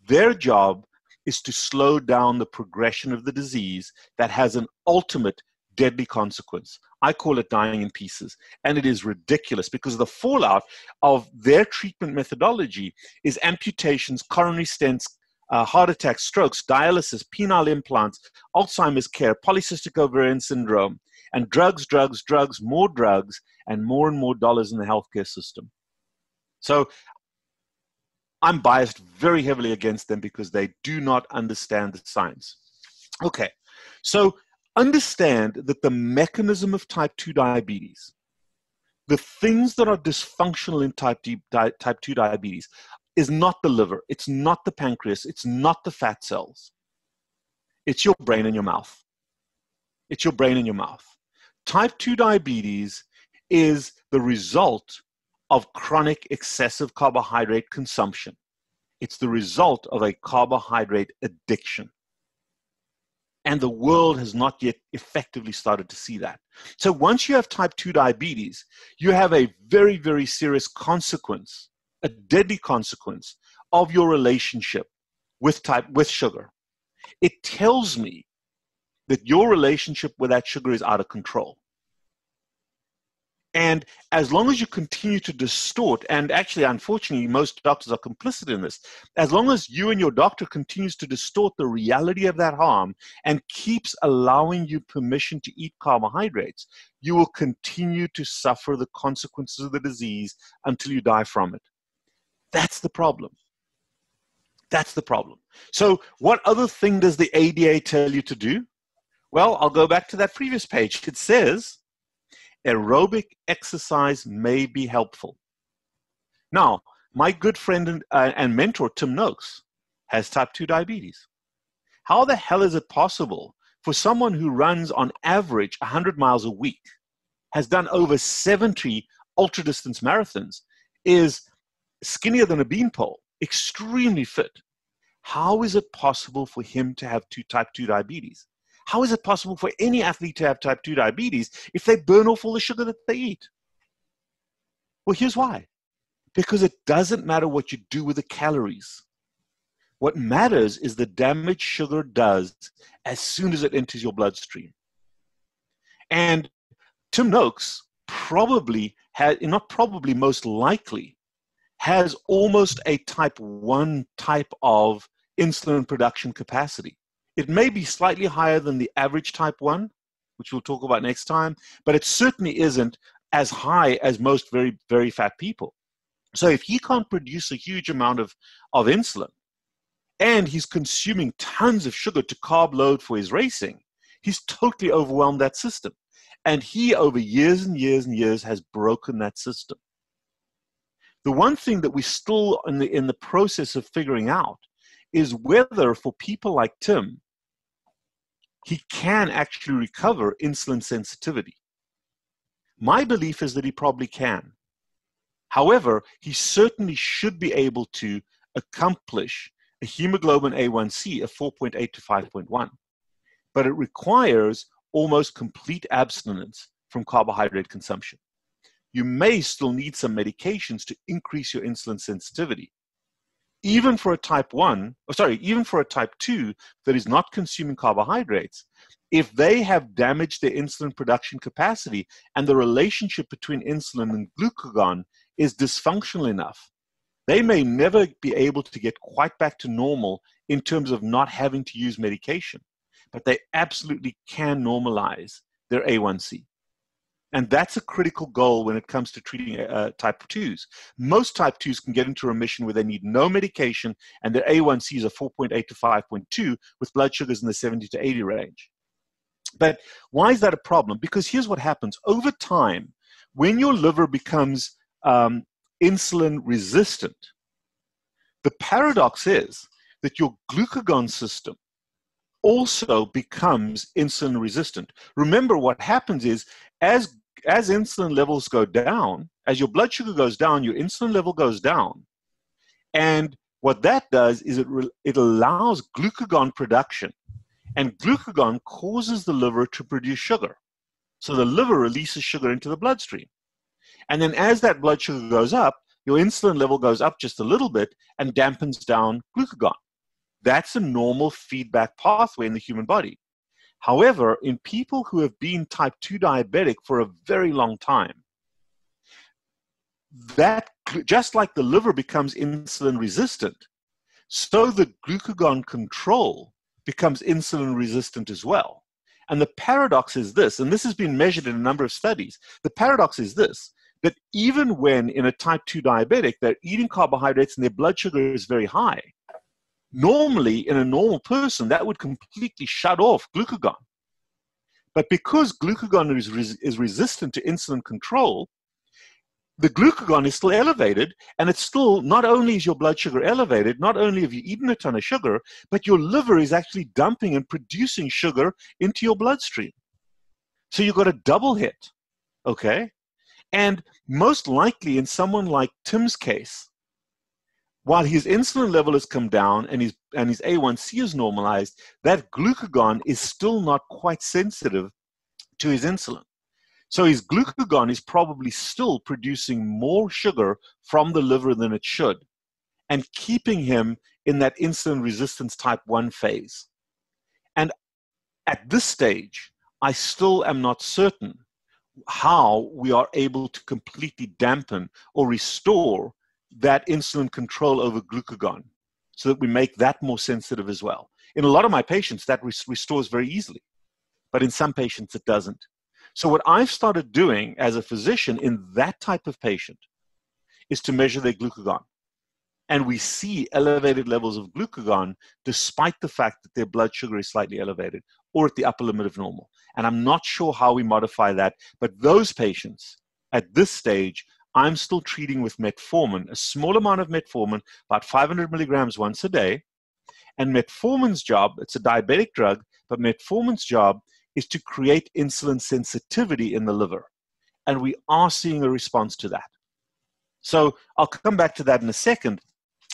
Their job is to slow down the progression of the disease that has an ultimate deadly consequence. I call it dying in pieces. And it is ridiculous because the fallout of their treatment methodology is amputations, coronary stents, heart attacks, strokes, dialysis, penile implants, Alzheimer's care, polycystic ovarian syndrome, and drugs, more drugs, and more dollars in the healthcare system. So I'm biased very heavily against them because they do not understand the science. Okay, so understand that the mechanism of type 2 diabetes, the things that are dysfunctional in type 2 diabetes, is not the liver, it's not the pancreas, it's not the fat cells. It's your brain and your mouth. It's your brain and your mouth. Type 2 diabetes is the result of chronic excessive carbohydrate consumption. It's the result of a carbohydrate addiction. And the world has not yet effectively started to see that. So once you have type 2 diabetes, you have a very, very serious consequence, a deadly consequence of your relationship with sugar. It tells me that your relationship with that sugar is out of control. And as long as you continue to distort, and actually, unfortunately, most doctors are complicit in this, as long as you and your doctor continues to distort the reality of that harm and keeps allowing you permission to eat carbohydrates, you will continue to suffer the consequences of the disease until you die from it. That's the problem. That's the problem. So what other thing does the ADA tell you to do? Well, I'll go back to that previous page. It says, aerobic exercise may be helpful. Now, my good friend and mentor, Tim Noakes, has type 2 diabetes. How the hell is it possible for someone who runs on average 100 miles a week, has done over 70 ultra-distance marathons, is skinnier than a beanpole, extremely fit? How is it possible for him to have type 2 diabetes? How is it possible for any athlete to have type 2 diabetes if they burn off all the sugar that they eat? Well, here's why. Because it doesn't matter what you do with the calories. What matters is the damage sugar does as soon as it enters your bloodstream. And Tim Noakes probably had, not probably, most likely, has almost a type 1 type of insulin production capacity. It may be slightly higher than the average type 1, which we'll talk about next time, but it certainly isn't as high as most very, very fat people. So if he can't produce a huge amount of insulin, and he's consuming tons of sugar to carb load for his racing, he's totally overwhelmed that system. And he, over years and years and years, has broken that system. The one thing that we're still in the process of figuring out is whether, for people like Tim, he can actually recover insulin sensitivity. My belief is that he probably can. However, he certainly should be able to accomplish a hemoglobin A1c of 4.8 to 5.1. But it requires almost complete abstinence from carbohydrate consumption. You may still need some medications to increase your insulin sensitivity. Even for a type 2 that is not consuming carbohydrates, if they have damaged their insulin production capacity and the relationship between insulin and glucagon is dysfunctional enough, they may never be able to get quite back to normal in terms of not having to use medication, but they absolutely can normalize their A1c. And that's a critical goal when it comes to treating type 2s. Most type 2s can get into remission where they need no medication and their A1Cs are 4.8 to 5.2 with blood sugars in the 70 to 80 range. But why is that a problem? Because here's what happens. Over time, when your liver becomes insulin resistant, the paradox is that your glucagon system also becomes insulin resistant. Remember, what happens is as insulin levels go down, as your blood sugar goes down, your insulin level goes down. And what that does is it allows glucagon production. And glucagon causes the liver to produce sugar. So the liver releases sugar into the bloodstream. And then as that blood sugar goes up, your insulin level goes up just a little bit and dampens down glucagon. That's a normal feedback pathway in the human body. However, in people who have been type 2 diabetic for a very long time, that just like the liver becomes insulin resistant, so the glucagon control becomes insulin resistant as well. And the paradox is this, and this has been measured in a number of studies. The paradox is this, that even when in a type 2 diabetic, they're eating carbohydrates and their blood sugar is very high, normally in a normal person, that would completely shut off glucagon. But because glucagon is resistant to insulin control, the glucagon is still elevated, and it's still, not only is your blood sugar elevated, not only have you eaten a ton of sugar, but your liver is actually dumping and producing sugar into your bloodstream. So you've got a double hit, okay? And most likely in someone like Tim's case, while his insulin level has come down and his A1C is normalized, that glucagon is still not quite sensitive to his insulin. So his glucagon is probably still producing more sugar from the liver than it should, and keeping him in that insulin resistance type 1 phase. And at this stage, I still am not certain how we are able to completely dampen or restore that insulin control over glucagon so that we make that more sensitive as well. In a lot of my patients, that restores very easily, but in some patients, it doesn't. So what I've started doing as a physician in that type of patient is to measure their glucagon. And we see elevated levels of glucagon despite the fact that their blood sugar is slightly elevated or at the upper limit of normal. And I'm not sure how we modify that, but those patients at this stage, I'm still treating with metformin, a small amount of metformin, about 500 milligrams once a day. And metformin's job, it's a diabetic drug, but metformin's job is to create insulin sensitivity in the liver. And we are seeing a response to that. So I'll come back to that in a second,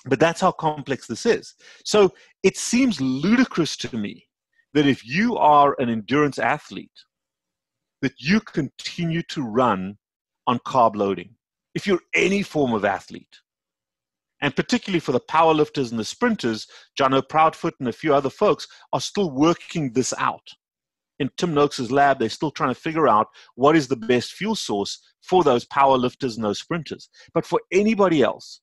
but that's how complex this is. So it seems ludicrous to me that if you are an endurance athlete, that you continue to run on carb loading. If you're any form of athlete, and particularly for the powerlifters and the sprinters, Jono Proudfoot and a few other folks are still working this out. in Tim Noakes' lab, they're still trying to figure out what is the best fuel source for those power lifters and those sprinters. But for anybody else,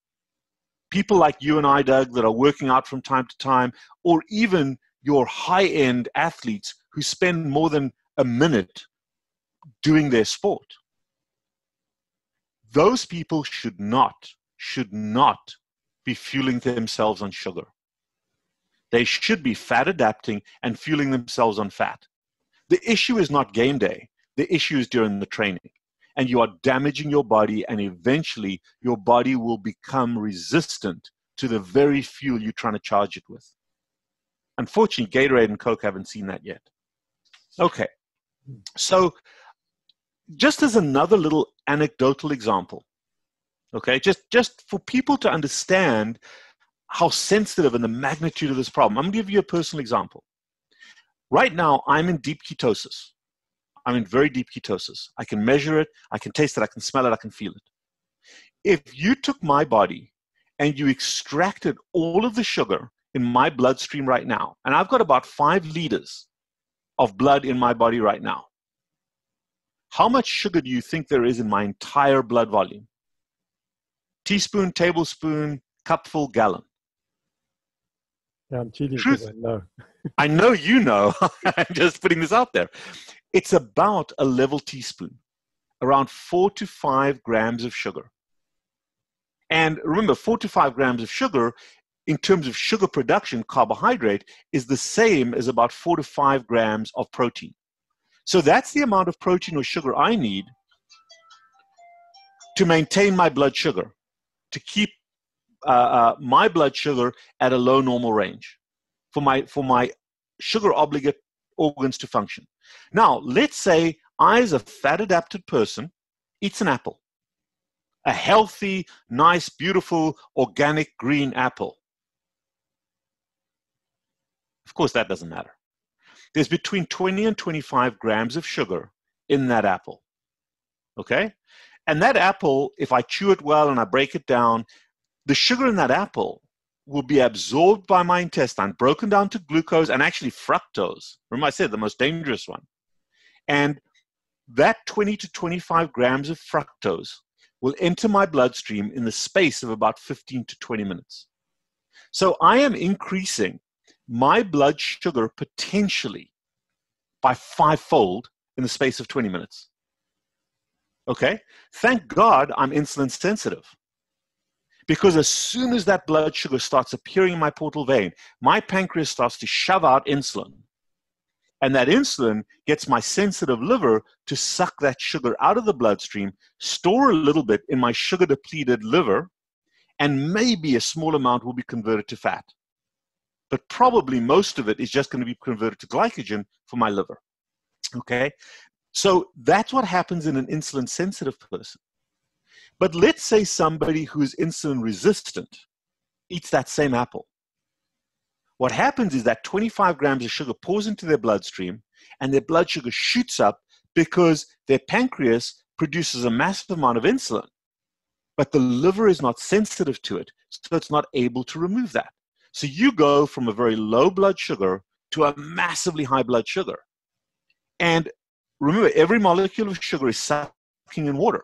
people like you and I, Doug, that are working out from time to time, or even your high-end athletes who spend more than a minute doing their sport, those people should not be fueling themselves on sugar. They should be fat adapting and fueling themselves on fat. The issue is not game day. The issue is during the training. And you are damaging your body, and eventually your body will become resistant to the very fuel you're trying to charge it with. Unfortunately, Gatorade and Coke haven't seen that yet. Okay, so just as another little anecdotal example, okay, just for people to understand how sensitive and the magnitude of this problem, I'm going to give you a personal example. Right now, I'm in deep ketosis. I'm in very deep ketosis. I can measure it, I can taste it, I can smell it, I can feel it. If you took my body and you extracted all of the sugar in my bloodstream right now, and I've got about 5 liters of blood in my body right now, how much sugar do you think there is in my entire blood volume? Teaspoon, tablespoon, cupful, gallon? Yeah, I'm cheating because I know. I know you know. I'm just putting this out there. It's about a level teaspoon, around 4 to 5 grams of sugar. And remember, 4 to 5 grams of sugar, in terms of sugar production, carbohydrate, is the same as about 4 to 5 grams of protein. So that's the amount of protein or sugar I need to maintain my blood sugar, to keep my blood sugar at a low normal range for my sugar obligate organs to function. Now, let's say I, as a fat adapted person, eats an apple, a healthy, nice, beautiful, organic green apple. Of course, that doesn't matter. There's between 20 and 25 grams of sugar in that apple, okay? And that apple, if I chew it well and I break it down, the sugar in that apple will be absorbed by my intestine, broken down to glucose and actually fructose. Remember I said the most dangerous one. And that 20 to 25 grams of fructose will enter my bloodstream in the space of about 15 to 20 minutes. So I am increasing my blood sugar potentially by 5-fold in the space of 20 minutes. Okay? Thank God I'm insulin sensitive. Because as soon as that blood sugar starts appearing in my portal vein, my pancreas starts to shove out insulin. And that insulin gets my sensitive liver to suck that sugar out of the bloodstream, store a little bit in my sugar-depleted liver, and maybe a small amount will be converted to fat. But probably most of it is just going to be converted to glycogen for my liver. Okay? So that's what happens in an insulin-sensitive person. But let's say somebody who's insulin resistant eats that same apple. What happens is that 25 grams of sugar pours into their bloodstream and their blood sugar shoots up because their pancreas produces a massive amount of insulin, but the liver is not sensitive to it, so it's not able to remove that. So you go from a very low blood sugar to a massively high blood sugar. And remember, every molecule of sugar is sucking in water.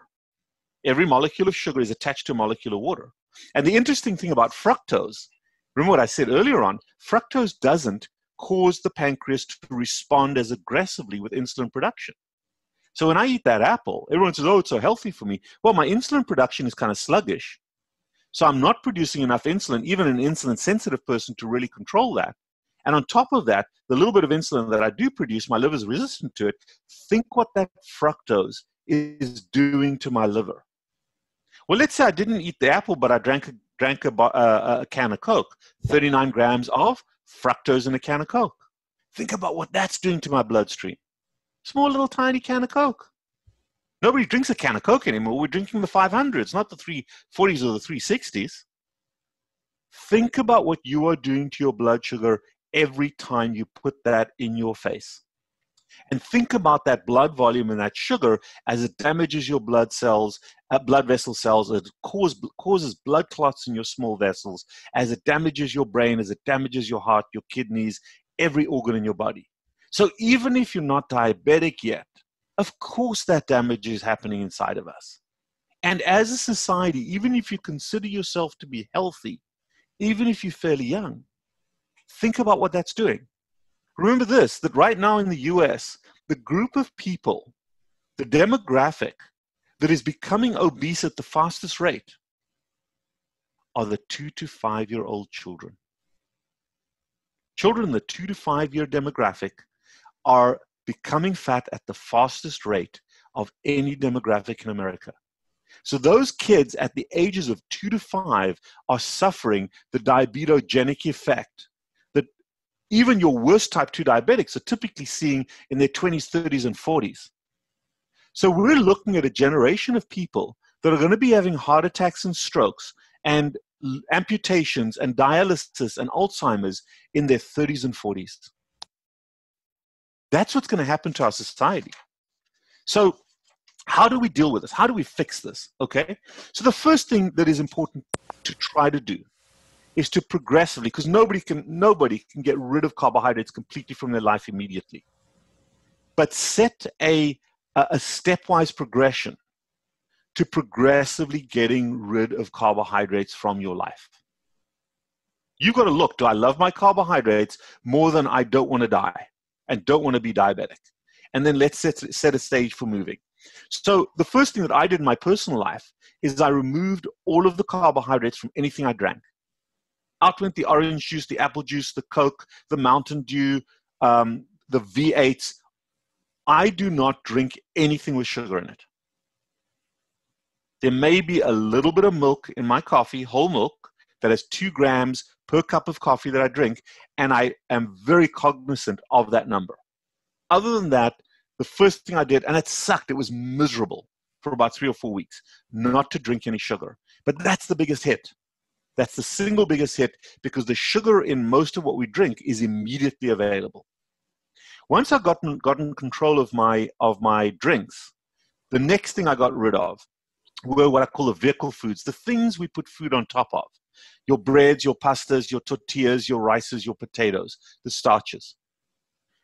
Every molecule of sugar is attached to a molecule of water. And the interesting thing about fructose, remember what I said earlier on, fructose doesn't cause the pancreas to respond as aggressively with insulin production. So when I eat that apple, everyone says, oh, it's so healthy for me. Well, my insulin production is kind of sluggish. So I'm not producing enough insulin, even an insulin-sensitive person, to really control that. And on top of that, the little bit of insulin that I do produce, my liver is resistant to it. Think what that fructose is doing to my liver. Well, let's say I didn't eat the apple, but I drank a can of Coke. 39 grams of fructose in a can of Coke. Think about what that's doing to my bloodstream. Small little tiny can of Coke. Nobody drinks a can of Coke anymore. We're drinking the 500s, not the 340s or the 360s. Think about what you are doing to your blood sugar every time you put that in your face. And think about that blood volume and that sugar as it damages your blood cells, blood vessel cells, as it causes blood clots in your small vessels, as it damages your brain, as it damages your heart, your kidneys, every organ in your body. So even if you're not diabetic yet, of course that damage is happening inside of us. And as a society, even if you consider yourself to be healthy, even if you're fairly young, think about what that's doing. Remember this, that right now in the US, the group of people, the demographic that is becoming obese at the fastest rate are the 2 to 5 year old children. Children in the 2 to 5 year demographic are becoming fat at the fastest rate of any demographic in America. So those kids at the ages of 2 to 5 are suffering the diabetogenic effect that even your worst type 2 diabetics are typically seeing in their 20s, 30s, and 40s. So we're looking at a generation of people that are going to be having heart attacks and strokes and amputations and dialysis and Alzheimer's in their 30s and 40s. That's what's going to happen to our society. So how do we deal with this? How do we fix this? Okay. So the first thing that is important to try to do is to progressively, because nobody can get rid of carbohydrates completely from their life immediately, but set a stepwise progression to progressively getting rid of carbohydrates from your life. You've got to look, do I love my carbohydrates more than I don't want to die and don't want to be diabetic? And then let's set a stage for moving. So the first thing that I did in my personal life is I removed all of the carbohydrates from anything I drank. Out went the orange juice, the apple juice, the Coke, the Mountain Dew, the V8s. I do not drink anything with sugar in it. There may be a little bit of milk in my coffee, whole milk, that has 2 grams per cup of coffee that I drink, and I am very cognizant of that number. Other than that, the first thing I did, and it sucked, it was miserable for about 3 or 4 weeks, not to drink any sugar. But that's the biggest hit. That's the single biggest hit, because the sugar in most of what we drink is immediately available. Once I've gotten control of my drinks, the next thing I got rid of were what I call the vehicle foods, the things we put food on top of. Your breads, your pastas, your tortillas, your rices, your potatoes, the starches.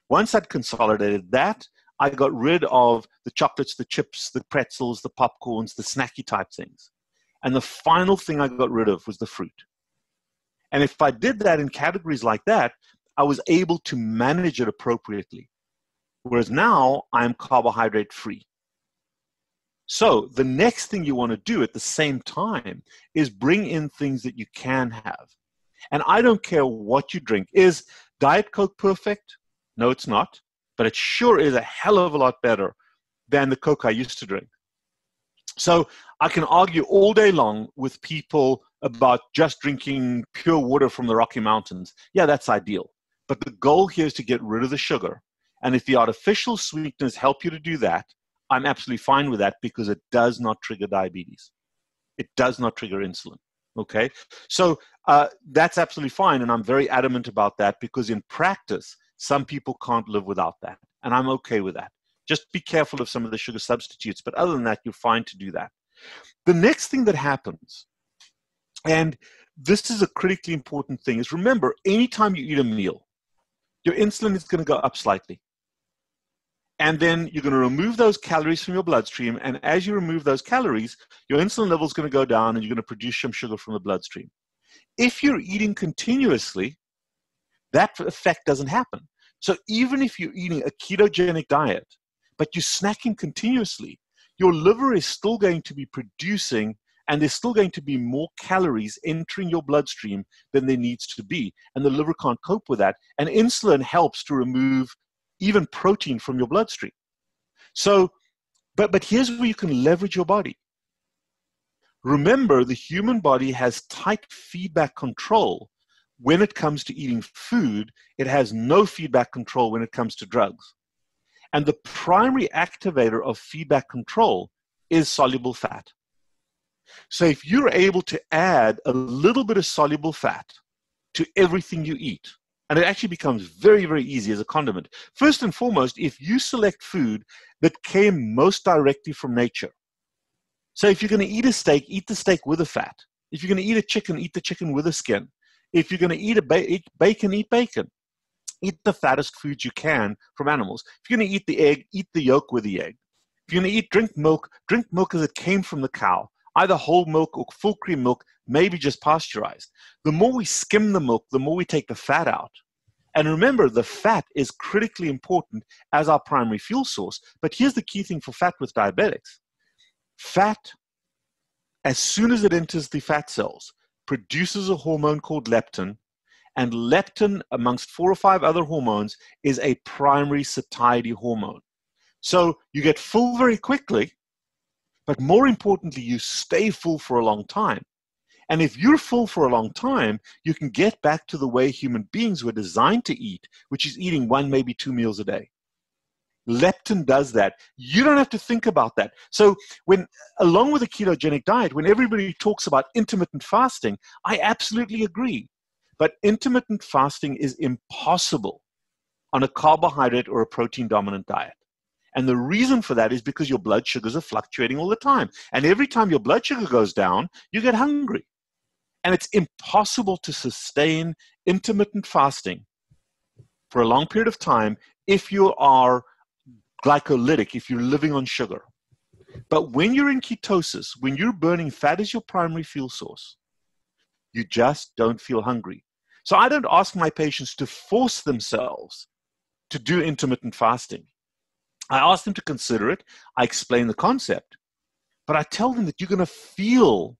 Once I'd consolidated that, I got rid of the chocolates, the chips, the pretzels, the popcorns, the snacky type things. And the final thing I got rid of was the fruit. And if I did that in categories like that, I was able to manage it appropriately. Whereas now I'm carbohydrate free. So the next thing you want to do at the same time is bring in things that you can have. And I don't care what you drink. Is Diet Coke perfect? No, it's not. But it sure is a hell of a lot better than the Coke I used to drink. So I can argue all day long with people about just drinking pure water from the Rocky Mountains. Yeah, that's ideal. But the goal here is to get rid of the sugar. And if the artificial sweeteners help you to do that, I'm absolutely fine with that, because it does not trigger diabetes. It does not trigger insulin. Okay? So that's absolutely fine. And I'm very adamant about that, because in practice, some people can't live without that. And I'm okay with that. Just be careful of some of the sugar substitutes. But other than that, you're fine to do that. The next thing that happens, and this is a critically important thing, is remember, anytime you eat a meal, your insulin is going to go up slightly. And then you're going to remove those calories from your bloodstream. And as you remove those calories, your insulin level is going to go down and you're going to produce some sugar from the bloodstream. If you're eating continuously, that effect doesn't happen. So even if you're eating a ketogenic diet, but you're snacking continuously, your liver is still going to be producing, and there's still going to be more calories entering your bloodstream than there needs to be. And the liver can't cope with that. And insulin helps to remove even protein from your bloodstream. So, but here's where you can leverage your body. Remember, the human body has tight feedback control when it comes to eating food. It has no feedback control when it comes to drugs. And the primary activator of feedback control is soluble fat. So if you're able to add a little bit of soluble fat to everything you eat, and it actually becomes very, very easy as a condiment. First and foremost, if you select food that came most directly from nature. So if you're going to eat a steak, eat the steak with the fat. If you're going to eat a chicken, eat the chicken with the skin. If you're going to eat bacon, eat bacon. Eat the fattest foods you can from animals. If you're going to eat the egg, eat the yolk with the egg. If you're going to drink milk as it came from the cow, either whole milk or full cream milk, maybe just pasteurized. The more we skim the milk, the more we take the fat out. And remember, the fat is critically important as our primary fuel source. But here's the key thing for fat with diabetics. Fat, as soon as it enters the fat cells, produces a hormone called leptin. And leptin, amongst 4 or 5 other hormones, is a primary satiety hormone. So you get full very quickly, but more importantly, you stay full for a long time. And if you're full for a long time, you can get back to the way human beings were designed to eat, which is eating 1, maybe 2 meals a day. Leptin does that. You don't have to think about that. So when, along with a ketogenic diet, when everybody talks about intermittent fasting, I absolutely agree. But intermittent fasting is impossible on a carbohydrate or a protein-dominant diet. And the reason for that is because your blood sugars are fluctuating all the time. And every time your blood sugar goes down, you get hungry. And it's impossible to sustain intermittent fasting for a long period of time if you are glycolytic, if you're living on sugar. But when you're in ketosis, when you're burning fat as your primary fuel source, you just don't feel hungry. So I don't ask my patients to force themselves to do intermittent fasting. I ask them to consider it. I explain the concept. But I tell them that you're going to feel,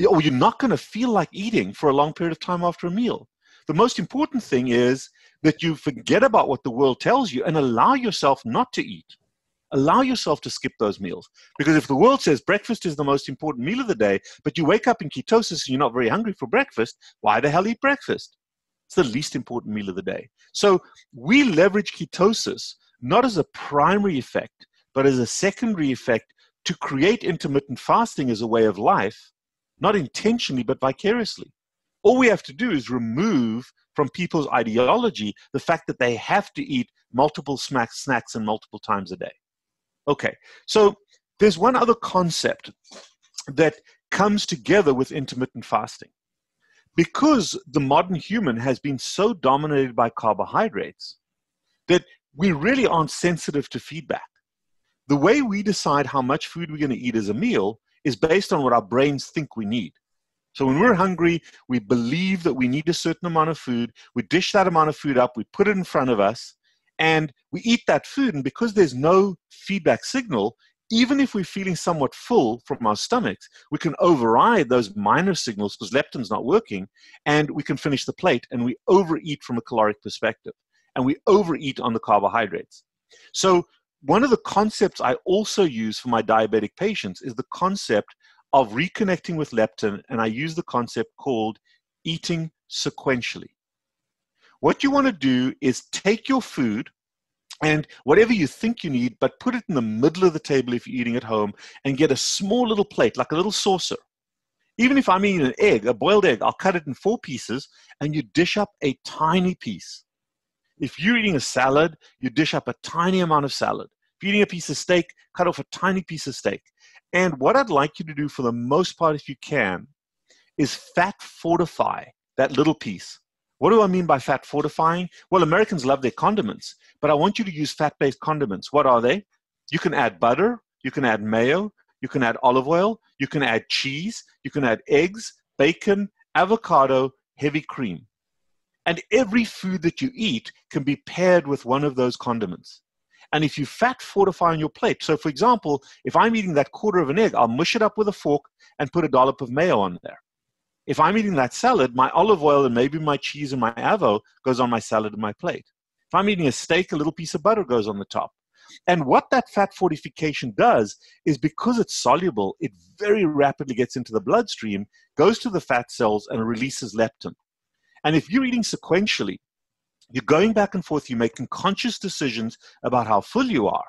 or you're not going to feel like eating for a long period of time after a meal. The most important thing is that you forget about what the world tells you and allow yourself not to eat. Allow yourself to skip those meals. Because if the world says breakfast is the most important meal of the day, but you wake up in ketosis and you're not very hungry for breakfast, why the hell eat breakfast? It's the least important meal of the day. So we leverage ketosis not as a primary effect, but as a secondary effect to create intermittent fasting as a way of life, not intentionally, but vicariously. All we have to do is remove from people's ideology the fact that they have to eat multiple snacks and multiple times a day. Okay, so there's one other concept that comes together with intermittent fasting. Because the modern human has been so dominated by carbohydrates that we really aren't sensitive to feedback. The way we decide how much food we're going to eat as a meal is based on what our brains think we need. So when we're hungry, we believe that we need a certain amount of food. We dish that amount of food up, we put it in front of us, and we eat that food. And because there's no feedback signal, even if we're feeling somewhat full from our stomachs, we can override those minor signals because leptin's not working, and we can finish the plate, and we overeat from a caloric perspective, and we overeat on the carbohydrates. So one of the concepts I also use for my diabetic patients is the concept of reconnecting with leptin, and I use the concept called eating sequentially. What you want to do is take your food and whatever you think you need, but put it in the middle of the table if you're eating at home, and get a small little plate, like a little saucer. Even if I'm eating an egg, a boiled egg, I'll cut it in 4 pieces, and you dish up a tiny piece. If you're eating a salad, you dish up a tiny amount of salad. If you're eating a piece of steak, cut off a tiny piece of steak. And what I'd like you to do for the most part, if you can, is fat fortify that little piece. What do I mean by fat fortifying? Well, Americans love their condiments, but I want you to use fat-based condiments. What are they? You can add butter, you can add mayo, you can add olive oil, you can add cheese, you can add eggs, bacon, avocado, heavy cream. And every food that you eat can be paired with one of those condiments. And if you fat fortify on your plate, so for example, if I'm eating that quarter of an egg, I'll mush it up with a fork and put a dollop of mayo on there. If I'm eating that salad, my olive oil and maybe my cheese and my avo goes on my salad and my plate. If I'm eating a steak, a little piece of butter goes on the top. And what that fat fortification does is, because it's soluble, it very rapidly gets into the bloodstream, goes to the fat cells, and releases leptin. And if you're eating sequentially, you're going back and forth, you're making conscious decisions about how full you are.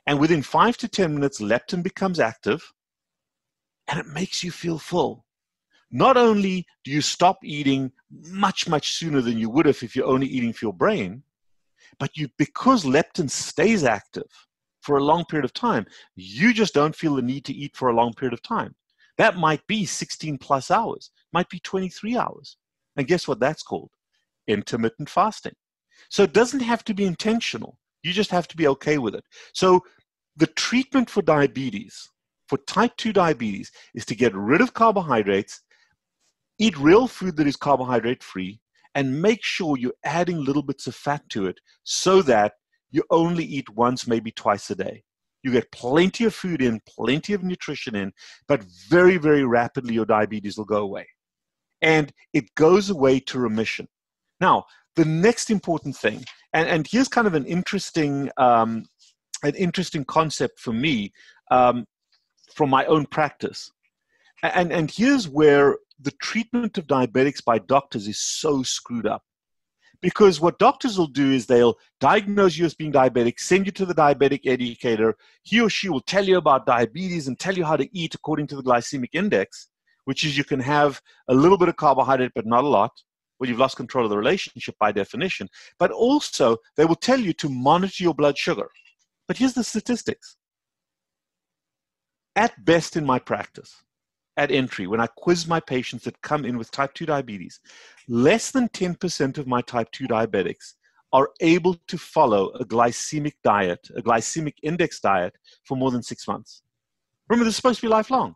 And within 5 to 10 minutes, leptin becomes active, and it makes you feel full. Not only do you stop eating much, much sooner than you would have if you're only eating for your brain, but because leptin stays active for a long period of time, you just don't feel the need to eat for a long period of time. That might be 16 plus hours, might be 23 hours. And guess what that's called? Intermittent fasting. So it doesn't have to be intentional. You just have to be okay with it. So the treatment for diabetes, for type 2 diabetes, is to get rid of carbohydrates, eat real food that is carbohydrate free, and make sure you're adding little bits of fat to it so that you only eat once, maybe twice a day. You get plenty of food in, plenty of nutrition in, but very, very rapidly your diabetes will go away. And it goes away to remission. Now, the next important thing, and here's kind of an interesting concept for me from my own practice. And here's where the treatment of diabetics by doctors is so screwed up. Because what doctors will do is they'll diagnose you as being diabetic, send you to the diabetic educator. He or she will tell you about diabetes and tell you how to eat according to the glycemic index, which is you can have a little bit of carbohydrate but not a lot. Well, you've lost control of the relationship by definition. But also, they will tell you to monitor your blood sugar. But here's the statistics. At best in my practice, at entry, when I quiz my patients that come in with type 2 diabetes, less than 10% of my type 2 diabetics are able to follow a glycemic diet, a glycemic index diet, for more than 6 months. Remember, this is supposed to be lifelong,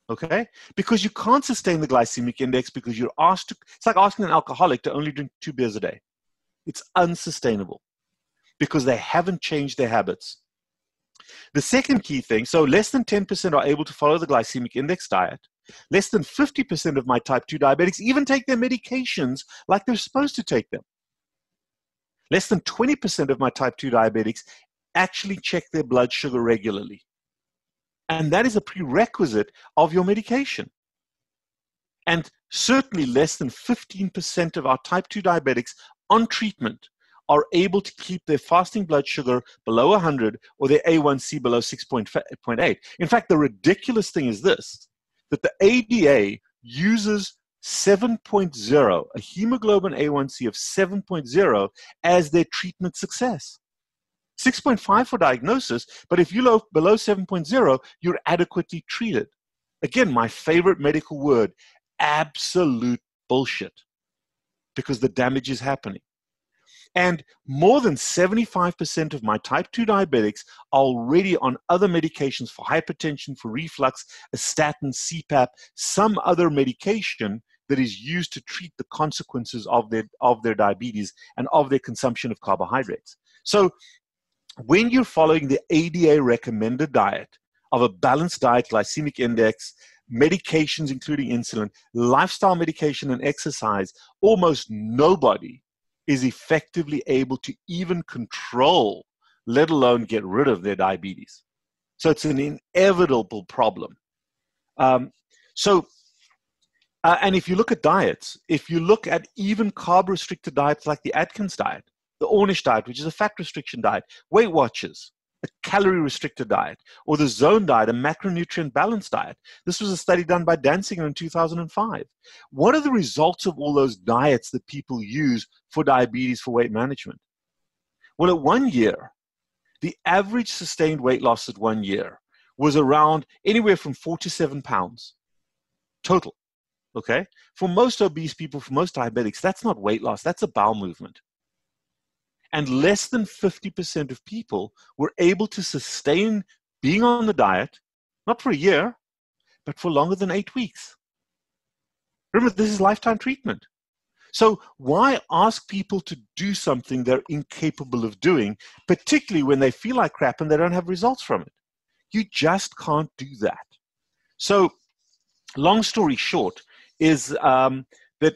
okay? Because you can't sustain the glycemic index because you're asked to, it's like asking an alcoholic to only drink 2 beers a day. It's unsustainable because they haven't changed their habits. The second key thing, so less than 10% are able to follow the glycemic index diet. Less than 50% of my type 2 diabetics even take their medications like they're supposed to take them. Less than 20% of my type 2 diabetics actually check their blood sugar regularly. And that is a prerequisite of your medication. And certainly less than 15% of our type 2 diabetics on treatment are able to keep their fasting blood sugar below 100 or their A1c below 6.8. In fact, the ridiculous thing is this, that the ADA uses 7.0, a hemoglobin A1c of 7.0 as their treatment success. 6.5 for diagnosis, but if you're below 7.0, you're adequately treated. Again, my favorite medical word, absolute bullshit, because the damage is happening. And more than 75% of my type 2 diabetics are already on other medications for hypertension, for reflux, a statin, CPAP, some other medication that is used to treat the consequences of their diabetes and of their consumption of carbohydrates. So when you're following the ADA recommended diet of a balanced diet, glycemic index, medications including insulin, lifestyle medication and exercise, almost nobody is effectively able to even control, let alone get rid of their diabetes. So it's an inevitable problem. And if you look at diets, if you look at even carb-restricted diets like the Atkins diet, the Ornish diet, which is a fat restriction diet, Weight Watchers, a calorie-restricted diet, or the Zone diet, a macronutrient balanced diet. This was a study done by Danziger in 2005. What are the results of all those diets that people use for diabetes, for weight management? Well, at 1 year, the average sustained weight loss at 1 year was around anywhere from 4 to 7 pounds total, okay? For most obese people, for most diabetics, that's not weight loss, that's a bowel movement. And less than 50% of people were able to sustain being on the diet, not for a year, but for longer than 8 weeks. Remember, this is lifetime treatment. So why ask people to do something they're incapable of doing, particularly when they feel like crap and they don't have results from it? You just can't do that. So long story short is that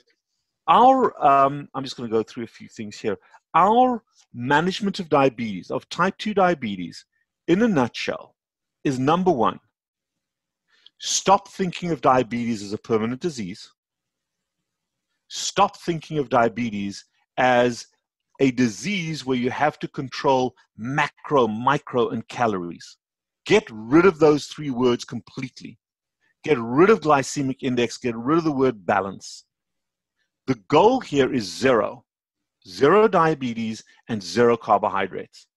I'm just going to go through a few things here. Our management of diabetes, of type 2 diabetes, in a nutshell, is number one, stop thinking of diabetes as a permanent disease. Stop thinking of diabetes as a disease where you have to control macro, micro, and calories. Get rid of those 3 words completely. Get rid of glycemic index, get rid of the word balance. The goal here is zero diabetes and 0 carbohydrates.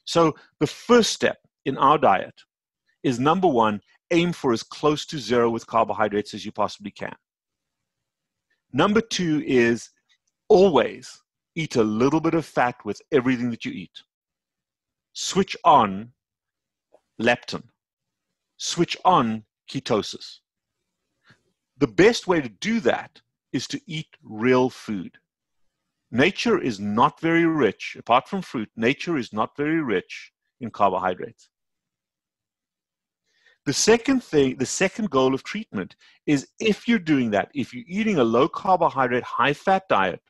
So the first step in our diet is number one, aim for as close to 0 with carbohydrates as you possibly can. Number 2 is always eat a little bit of fat with everything that you eat. Switch on leptin. Switch on ketosis. The best way to do that is to eat real food. Nature is not very rich, apart from fruit, nature is not very rich in carbohydrates. The second goal of treatment is, if you're doing that, if you're eating a low carbohydrate, high fat diet,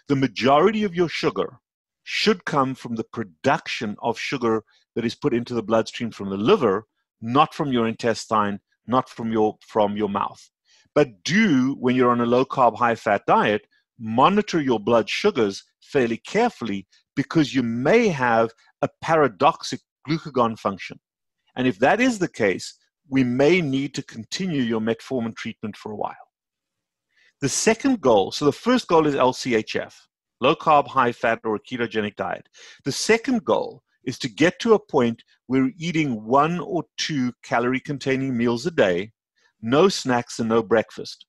the majority of your sugar should come from the production of sugar that is put into the bloodstream from the liver, not from your intestine, not from your mouth. But when you're on a low carb, high fat diet, monitor your blood sugars fairly carefully, because you may have a paradoxic glucagon function. And if that is the case, we may need to continue your metformin treatment for a while. The second goal, so the first goal is LCHF, low carb, high fat, or a ketogenic diet. The second goal is to get to a point where we're eating 1 or 2 calorie-containing meals a day, no snacks and no breakfast.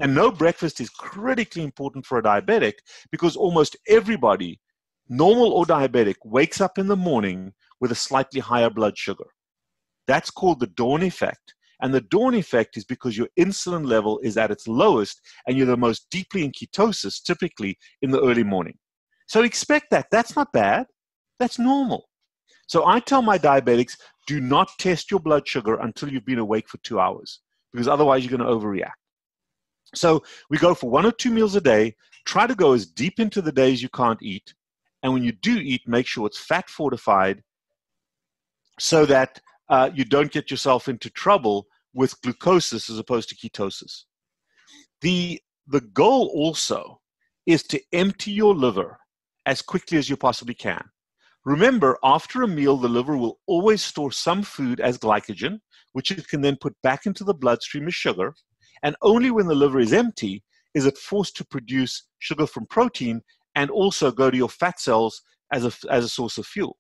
And no breakfast is critically important for a diabetic, because almost everybody, normal or diabetic, wakes up in the morning with a slightly higher blood sugar. That's called the dawn effect. And the dawn effect is because your insulin level is at its lowest and you're the most deeply in ketosis, typically in the early morning. So expect that. That's not bad. That's normal. So I tell my diabetics, do not test your blood sugar until you've been awake for 2 hours, because otherwise you're going to overreact. So we go for 1 or 2 meals a day. Try to go as deep into the day as you can't eat. And when you do eat, make sure it's fat fortified, so that you don't get yourself into trouble with glucosis as opposed to ketosis. The goal also is to empty your liver as quickly as you possibly can. Remember, after a meal, the liver will always store some food as glycogen, which it can then put back into the bloodstream as sugar. And only when the liver is empty is it forced to produce sugar from protein and also go to your fat cells as a source of fuel.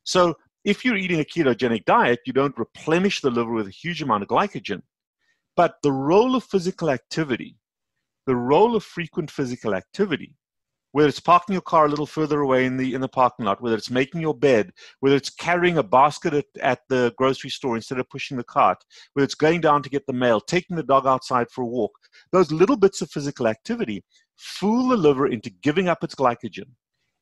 So if you're eating a ketogenic diet, you don't replenish the liver with a huge amount of glycogen. But the role of physical activity, the role of frequent physical activity, whether it's parking your car a little further away in the parking lot, whether it's making your bed, whether it's carrying a basket at the grocery store instead of pushing the cart, whether it's going down to get the mail, taking the dog outside for a walk, those little bits of physical activity fool the liver into giving up its glycogen.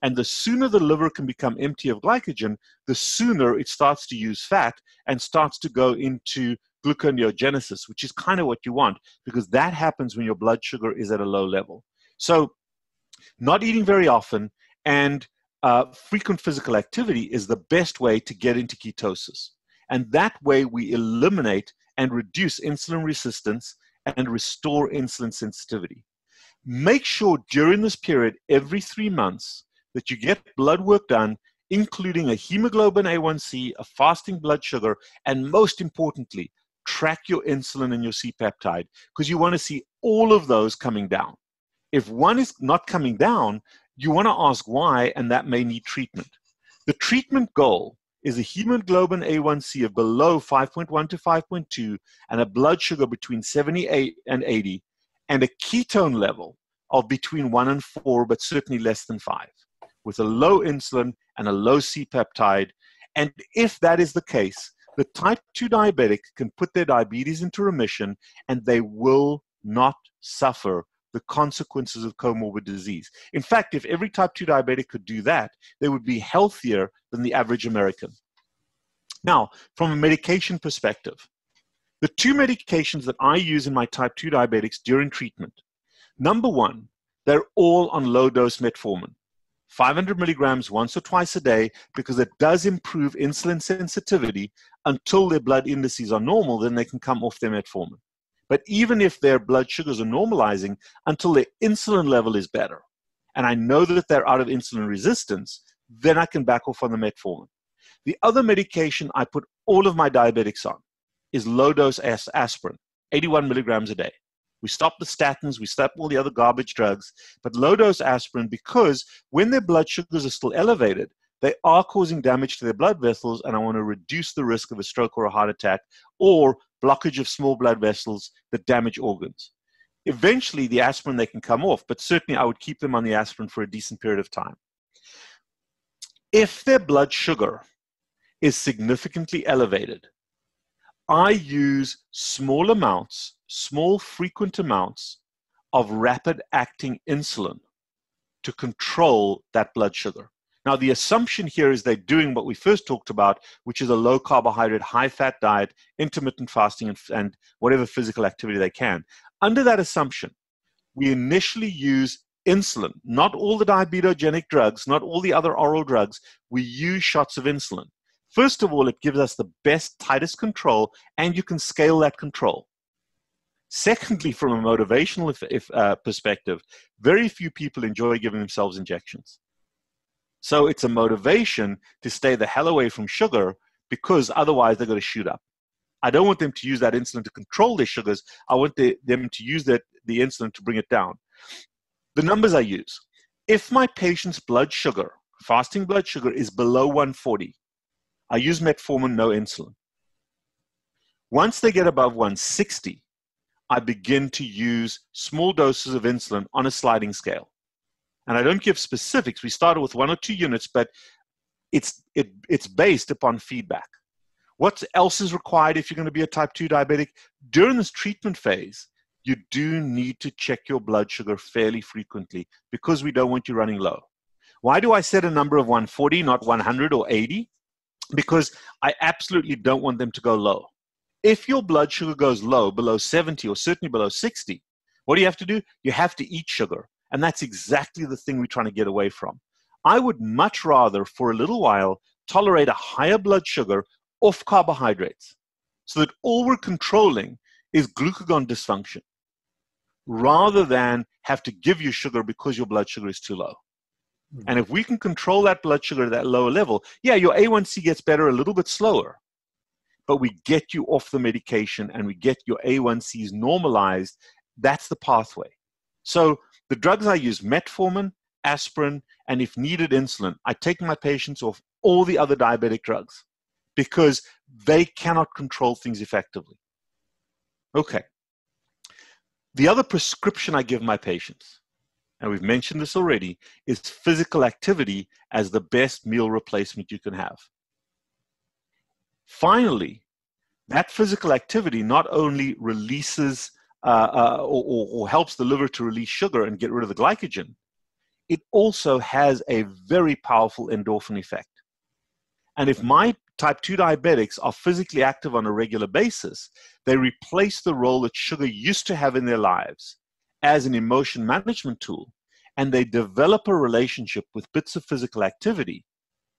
And the sooner the liver can become empty of glycogen, the sooner it starts to use fat and starts to go into gluconeogenesis, which is kind of what you want, because that happens when your blood sugar is at a low level. So not eating very often and frequent physical activity is the best way to get into ketosis. And that way we eliminate and reduce insulin resistance and restore insulin sensitivity. Make sure during this period, every 3 months, that you get blood work done, including a hemoglobin A1c, a fasting blood sugar, and most importantly, track your insulin and your C-peptide, because you want to see all of those coming down. If one is not coming down, you want to ask why, and that may need treatment. The treatment goal is a hemoglobin A1c of below 5.1 to 5.2 and a blood sugar between 78 and 80, and a ketone level of between 1 and 4, but certainly less than 5, with a low insulin and a low C-peptide. And if that is the case, the type 2 diabetic can put their diabetes into remission, and they will not suffer the consequences of comorbid disease. In fact, if every type 2 diabetic could do that, they would be healthier than the average American. Now, from a medication perspective, the 2 medications that I use in my type 2 diabetics during treatment, number 1, they're all on low-dose metformin. 500 milligrams once or twice a day, because it does improve insulin sensitivity until their blood indices are normal, then they can come off their metformin. But even if their blood sugars are normalizing, until their insulin level is better, and I know that they're out of insulin resistance, then I can back off on the metformin. The other medication I put all of my diabetics on is low-dose aspirin, 81 milligrams a day. We stop the statins, we stop all the other garbage drugs, but low-dose aspirin, because when their blood sugars are still elevated, they are causing damage to their blood vessels, and I want to reduce the risk of a stroke or a heart attack or blockage of small blood vessels that damage organs. Eventually, the aspirin, they can come off, but certainly I would keep them on the aspirin for a decent period of time. If their blood sugar is significantly elevated, I use small amounts, small frequent amounts of rapid-acting insulin to control that blood sugar. Now, the assumption here is they're doing what we first talked about, which is a low-carbohydrate, high-fat diet, intermittent fasting, and whatever physical activity they can. Under that assumption, we initially use insulin, not all the diabetogenic drugs, not all the other oral drugs. We use shots of insulin. First of all, it gives us the best, tightest control, and you can scale that control. Secondly, from a motivational perspective, very few people enjoy giving themselves injections. So it's a motivation to stay the hell away from sugar, because otherwise they're going to shoot up. I don't want them to use that insulin to control their sugars. I want them to use the insulin to bring it down. The numbers I use: if my patient's blood sugar, fasting blood sugar, is below 140, I use metformin, no insulin. Once they get above 160, I begin to use small doses of insulin on a sliding scale. And I don't give specifics. We started with 1 or 2 units, but it's based upon feedback. What else is required if you're going to be a type 2 diabetic? During this treatment phase, you do need to check your blood sugar fairly frequently, because we don't want you running low. Why do I set a number of 140, not 100 or 80? Because I absolutely don't want them to go low. If your blood sugar goes low, below 70 or certainly below 60, what do you have to do? You have to eat sugar. And that's exactly the thing we're trying to get away from. I would much rather, for a little while, tolerate a higher blood sugar off carbohydrates, so that all we're controlling is glucagon dysfunction, rather than have to give you sugar because your blood sugar is too low. And if we can control that blood sugar at that lower level, yeah, your A1C gets better a little bit slower, but we get you off the medication and we get your A1Cs normalized. That's the pathway. So the drugs I use: metformin, aspirin, and if needed, insulin. I take my patients off all the other diabetic drugs because they cannot control things effectively. Okay. The other prescription I give my patients, and we've mentioned this already, is physical activity as the best meal replacement you can have. Finally, that physical activity not only releases or helps the liver to release sugar and get rid of the glycogen, it also has a very powerful endorphin effect. And if my type 2 diabetics are physically active on a regular basis, they replace the role that sugar used to have in their lives as an emotion management tool, and they develop a relationship with bits of physical activity.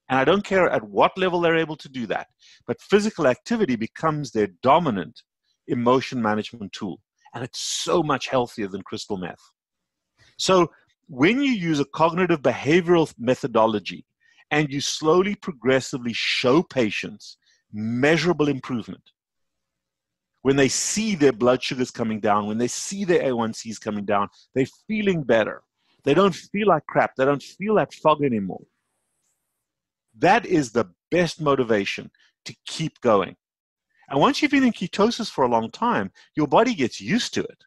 And I don't care at what level they're able to do that, but physical activity becomes their dominant emotion management tool. And it's so much healthier than crystal meth. So when you use a cognitive behavioral methodology and you slowly, progressively show patients measurable improvement, when they see their blood sugars coming down, when they see their A1Cs coming down, they're feeling better. They don't feel like crap. They don't feel that fog anymore. That is the best motivation to keep going. And once you've been in ketosis for a long time, your body gets used to it.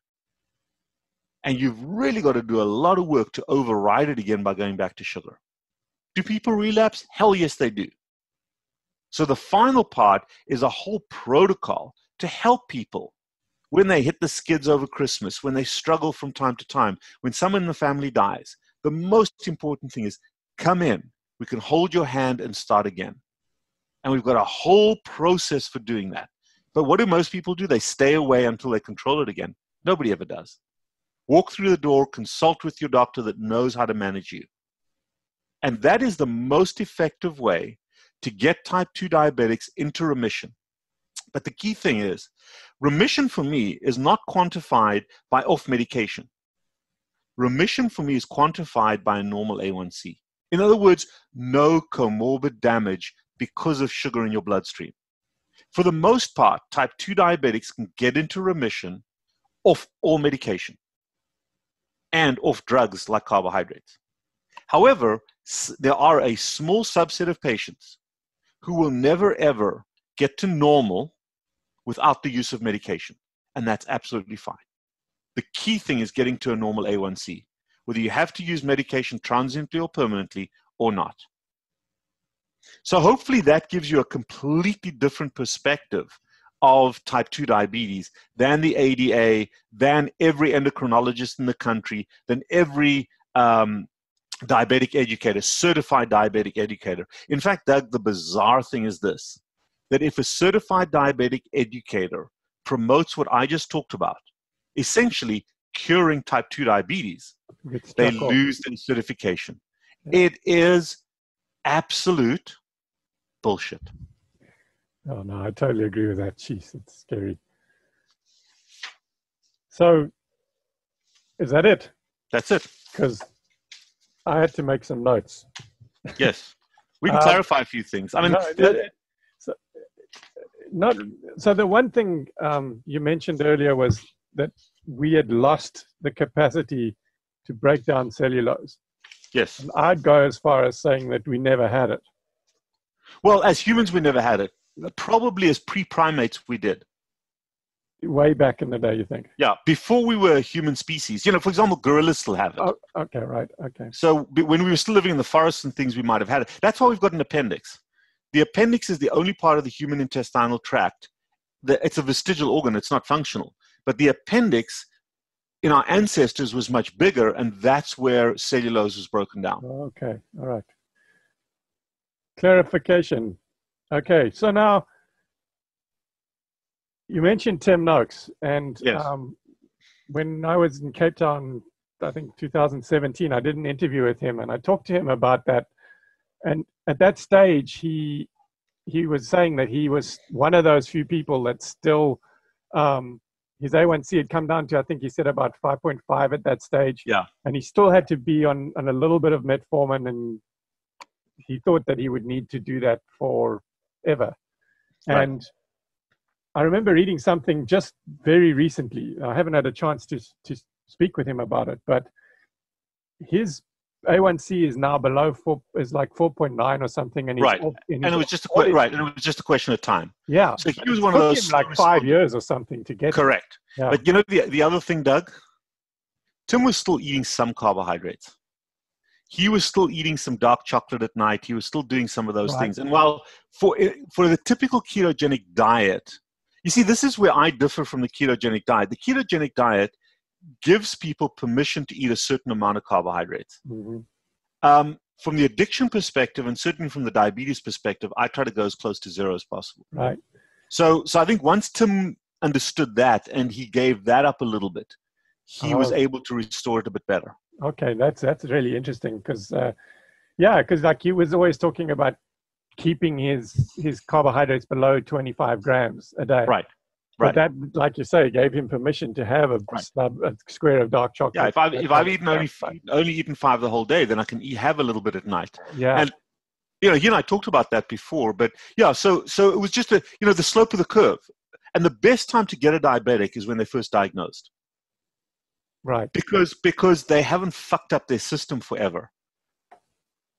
And you've really got to do a lot of work to override it again by going back to sugar. Do people relapse? Hell yes, they do. So the final part is a whole protocol to help people when they hit the skids over Christmas, when they struggle from time to time, when someone in the family dies. The most important thing is come in. We can hold your hand and start again. And we've got a whole process for doing that. But what do most people do? They stay away until they control it again. Nobody ever does. Walk through the door, consult with your doctor that knows how to manage you. And that is the most effective way to get type 2 diabetics into remission. But the key thing is, remission for me is not quantified by off medication. Remission for me is quantified by a normal A1C. In other words, no comorbid damage because of sugar in your bloodstream. For the most part, type 2 diabetics can get into remission off all medication and off drugs like carbohydrates. However, there are a small subset of patients who will never ever get to normal without the use of medication, and that's absolutely fine. The key thing is getting to a normal A1c, whether you have to use medication transiently or permanently or not. So hopefully that gives you a completely different perspective of type 2 diabetes than the ADA, than every endocrinologist in the country, than every diabetic educator, certified diabetic educator. In fact, Doug, the bizarre thing is this, that if a certified diabetic educator promotes what I just talked about, essentially curing type 2 diabetes, they lose their certification. Yeah. It is absolute bullshit. Oh, no, I totally agree with that. Jeez, it's scary. So, is that it? That's it. Because I had to make some notes. Yes. We can clarify a few things. I mean, so the one thing you mentioned earlier was that we had lost the capacity to break down cellulose. Yes. And I'd go as far as saying that we never had it. Well, as humans, we never had it. Probably as pre-primates, we did. Way back in the day, you think? Yeah, before we were a human species. You know, for example, gorillas still have it. Oh, okay, right, okay. So when we were still living in the forests and things, we might have had it. That's why we've got an appendix. The appendix is the only part of the human intestinal tract. It's a vestigial organ. It's not functional. But the appendix in our ancestors was much bigger, and that's where cellulose was broken down. Okay, all right. Clarification. Okay, so now you mentioned Tim Noakes, and yes. When I was in Cape Town, I think 2017, I did an interview with him, and I talked to him about that. And at that stage, he was saying that he was one of those few people that still, his A1c had come down to, I think he said about 5.5 at that stage. Yeah. And he still had to be on a little bit of metformin, and he thought that he would need to do that forever. Right. And I remember reading something just very recently. I haven't had a chance to speak with him about it, but his A1c is now below 4, is like 4.9 or something. And he's right. And it was just a question of time. Yeah. So he was one of those like 5 years or something to get. Correct. Yeah. But you know the other thing, Doug? Tim was still eating some carbohydrates. He was still eating some dark chocolate at night. He was still doing some of those things. And while for the typical ketogenic diet, you see, this is where I differ from the ketogenic diet. The ketogenic diet gives people permission to eat a certain amount of carbohydrates. Mm-hmm. From the addiction perspective, and certainly from the diabetes perspective, I try to go as close to zero as possible. Right. So I think once Tim understood that and he gave that up a little bit, he was able to restore it a bit better. Okay, that's really interesting because, because like he was always talking about keeping his carbohydrates below 25 grams a day. Right. But that, like you say, gave him permission to have a square of dark chocolate. Yeah, if I've eaten only eaten 5 the whole day, then I can have a little bit at night. Yeah. And you know, he and I talked about that before, but yeah, so it was just the slope of the curve. And the best time to get a diabetic is when they're first diagnosed. Right. Because they haven't fucked up their system forever.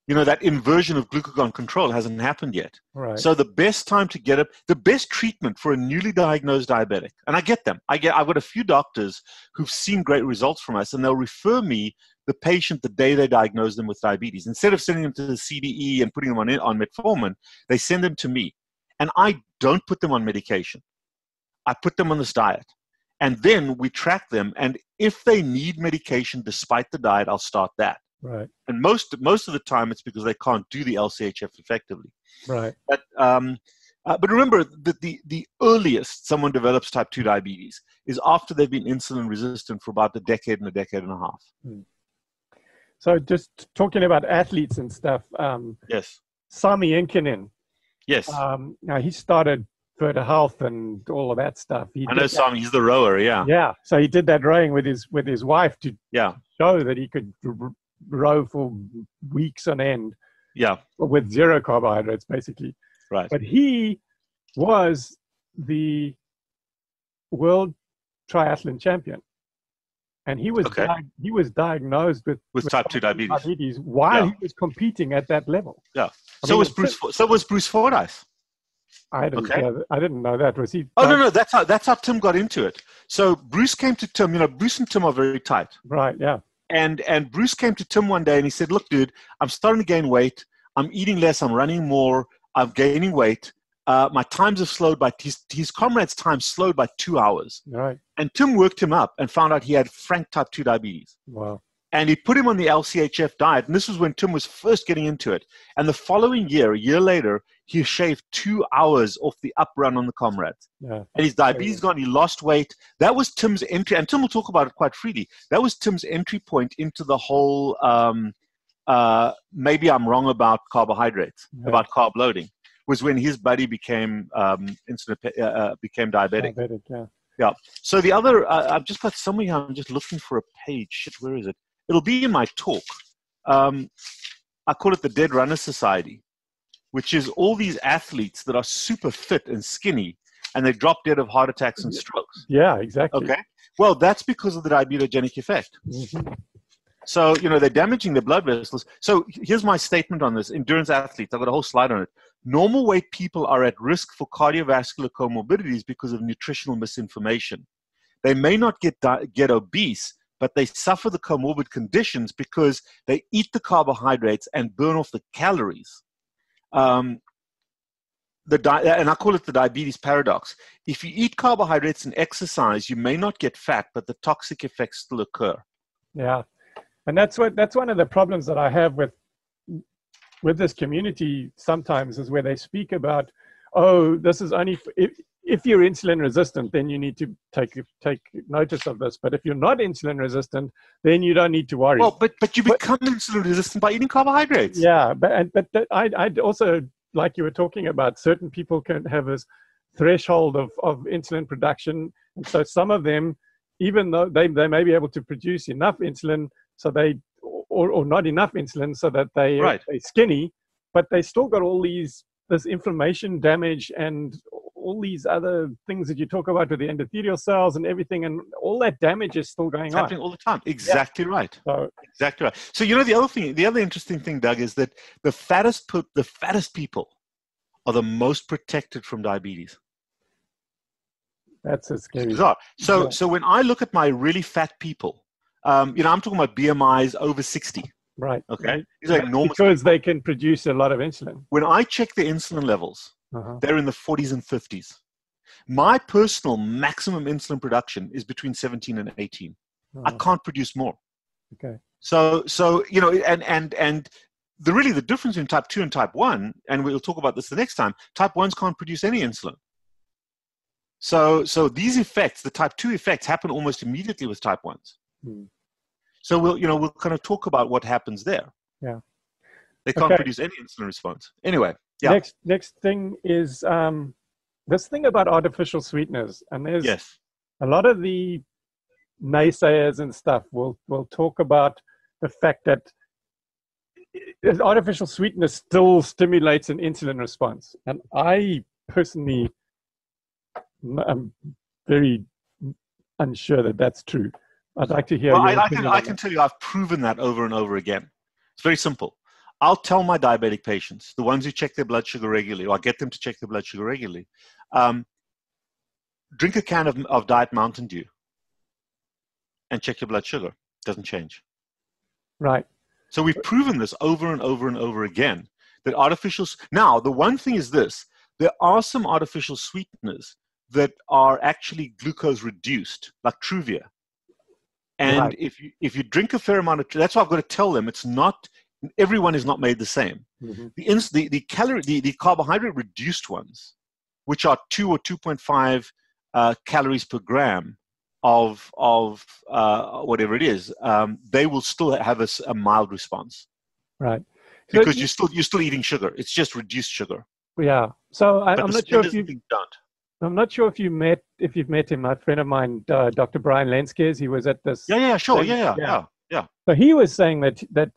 You know, that inversion of glucagon control hasn't happened yet. Right. So the best time to get the best treatment for a newly diagnosed diabetic, and I get them. I've got a few doctors who've seen great results from us, and they'll refer me the patient the day they diagnose them with diabetes. Instead of sending them to the CDE and putting them on metformin, they send them to me. And I don't put them on medication. I put them on this diet. And then we track them. And if they need medication despite the diet, I'll start that. Right. And most of the time, it's because they can't do the LCHF effectively. Right. But remember that the earliest someone develops type 2 diabetes is after they've been insulin resistant for about a decade and a half. Hmm. So just talking about athletes and stuff. Yes. Sami Inkinen. Yes. Now he started Further Health and all of that stuff. I know Sami. He's the rower. Yeah. Yeah. So he did that rowing with his wife to show that he could row for weeks on end. Yeah. With zero carbohydrates, basically. Right. But he was the world triathlon champion. And he was diagnosed with type 2 diabetes while he was competing at that level. Yeah. So was Bruce Fordyce. I didn't Okay. I didn't know that. Was he? Oh, no, that's how Tim got into it. So Bruce came to Tim. Bruce and Tim are very tight. Right. Yeah. And Bruce came to Tim one day and he said, look, dude, I'm starting to gain weight. I'm eating less. I'm running more. I'm gaining weight. My times have slowed by, his comrade's time slowed by 2 hours. Right. And Tim worked him up and found out he had frank type 2 diabetes. Wow. And he put him on the LCHF diet. And this was when Tim was first getting into it. And the following year, a year later, he shaved 2 hours off the up run on the comrades. Yeah. And his diabetes gone. He lost weight. That was Tim's entry. And Tim will talk about it quite freely. That was Tim's entry point into the whole, maybe I'm wrong about carbohydrates, about carb loading, was when his buddy became became diabetic. Yeah. So the other, I've just got somewhere here. I'm just looking for a page. Shit, where is it? It'll be in my talk. I call it the Dead Runner Society, which is all these athletes that are super fit and skinny, and they drop dead of heart attacks and strokes. Yeah, exactly. Okay. Well, that's because of the diabetogenic effect. Mm-hmm. So, they're damaging the blood vessels. So here's my statement on this. Endurance athletes, I've got a whole slide on it. Normal weight people are at risk for cardiovascular comorbidities because of nutritional misinformation. They may not get obese, but they suffer the comorbid conditions because they eat the carbohydrates and burn off the calories. And I call it the diabetes paradox. If you eat carbohydrates and exercise, you may not get fat, but the toxic effects still occur. Yeah. And that's one of the problems that I have with this community sometimes, is where they speak about, oh, this is only if you're insulin resistant, then you need to take notice of this. But if you're not insulin resistant, then you don't need to worry. Well, but you become insulin resistant by eating carbohydrates. Yeah, but I'd also, like you were talking about, certain people can have this threshold of insulin production, and so some of them, even though they may be able to produce enough insulin, so or not enough insulin, so that they're skinny, but they still got all this inflammation damage and all these other things that you talk about with the endothelial cells and everything, and all that damage is still going on. Happening all the time. Exactly right. Exactly right. So the other interesting thing, Doug, is that the fattest people are the most protected from diabetes. That's a scary. Bizarre. So when I look at my really fat people, I'm talking about BMIs over 60. Right. Okay. These are enormous. Because they can produce a lot of insulin. When I check their insulin levels, they're in the 40s and 50s. My personal maximum insulin production is between 17 and 18. I can't produce more. Okay. So and the difference in type 2 and type 1, and we'll talk about this the next time, type 1s can't produce any insulin. So these effects, the type 2 effects, happen almost immediately with type 1s. So we'll kind of talk about what happens there. Yeah. They can't produce any insulin response. Anyway, yeah. Next thing is this thing about artificial sweeteners, and there's a lot of the naysayers and stuff will talk about the fact that artificial sweetness still stimulates an insulin response, and I personally am very unsure that that's true. I'd like to hear. Well, I can tell you, I've proven that over and over again. It's very simple. I'll tell my diabetic patients, the ones who check their blood sugar regularly, or I get them to check their blood sugar regularly, drink a can of Diet Mountain Dew and check your blood sugar. It doesn't change. Right. So we've proven this over and over and over again, that now the one thing is this, there are some artificial sweeteners that are actually glucose reduced, like Truvia. And if you drink a fair amount of, that's why I've got to tell them, it's not, everyone is not made the same. The carbohydrate reduced ones, which are 2 or 2.5 calories per gram of whatever it is, they will still have a mild response. Right. Because you're still eating sugar. It's just reduced sugar. Yeah. So I'm not sure if I'm not sure if you've met him. A friend of mine, Dr. Brian Lenskes, he was at this. Yeah, sure. Yeah. So he was saying that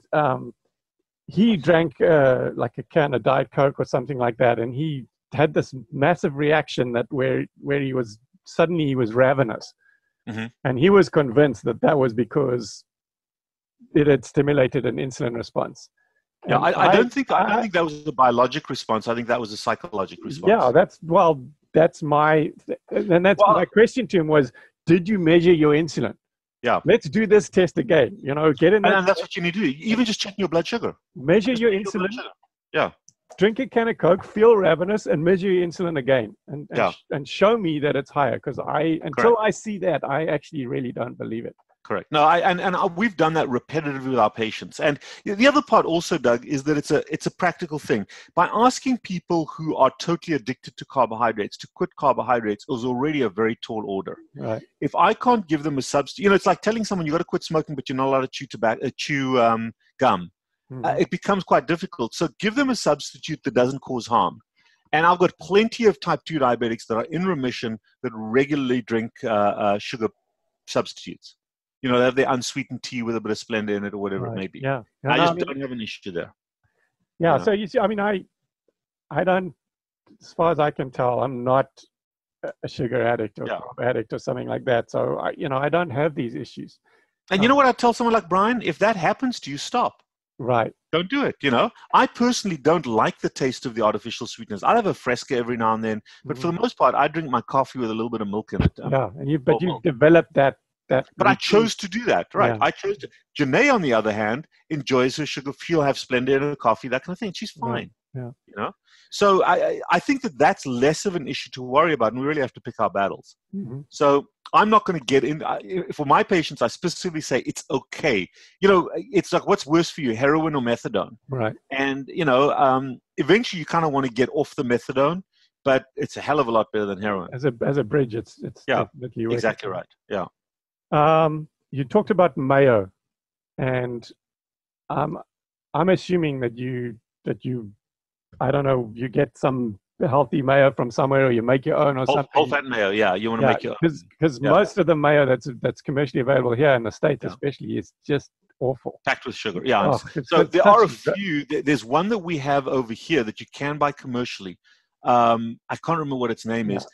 he drank like a can of Diet Coke or something like that, and he had this massive reaction where he was ravenous, and he was convinced that was because it had stimulated an insulin response. Yeah, And I don't think that was a biologic response. I think that was a psychological response. Yeah, that's my question to him was, did you measure your insulin? Yeah. Let's do this test again. Get in and that's what you need to do. Even just checking your blood sugar. Measure your insulin. Yeah. Drink a can of Coke, feel ravenous, and measure your insulin again, and show me that it's higher. Because until I see that, I actually really don't believe it. Correct. No, we've done that repetitively with our patients. And the other part also, Doug, is that it's a practical thing. By asking people who are totally addicted to carbohydrates to quit carbohydrates is already a very tall order. Right. If I can't give them a substitute, it's like telling someone you got to quit smoking, but you're not allowed to chew gum. It becomes quite difficult. So give them a substitute that doesn't cause harm. And I've got plenty of type 2 diabetics that are in remission that regularly drink sugar substitutes. They have their unsweetened tea with a bit of Splenda in it or whatever it may be. Yeah. I just don't have an issue there. Yeah. So you see, I don't, as far as I can tell, I'm not a sugar addict or carb addict or something like that. So I don't have these issues. And you know what I tell someone like Brian? If that happens to you, stop. Right. Don't do it. I personally don't like the taste of the artificial sweeteners. I have a Fresca every now and then, but for the most part, I drink my coffee with a little bit of milk in it. You've developed that. But I chose to do that, right? I chose to. Janae, on the other hand, enjoys her sugar. She'll have Splenda in her coffee, that kind of thing. She's fine. Yeah. So I think that's less of an issue to worry about, and we really have to pick our battles. So I'm not going to get in. For my patients, I specifically say it's okay. It's like, what's worse for you, heroin or methadone? Right. And eventually you kind of want to get off the methadone, but it's a hell of a lot better than heroin. As a bridge, it's definitely exactly right. Yeah. You talked about mayo, and I'm assuming that you I don't know, you get some healthy mayo from somewhere, or you make your own or something. Whole fat mayo, yeah. You want to make your own. Because most of the mayo that's commercially available here in the States, especially, is just awful. Packed with sugar, yeah. So there are a few. There's one that we have over here that you can buy commercially. I can't remember what its name is,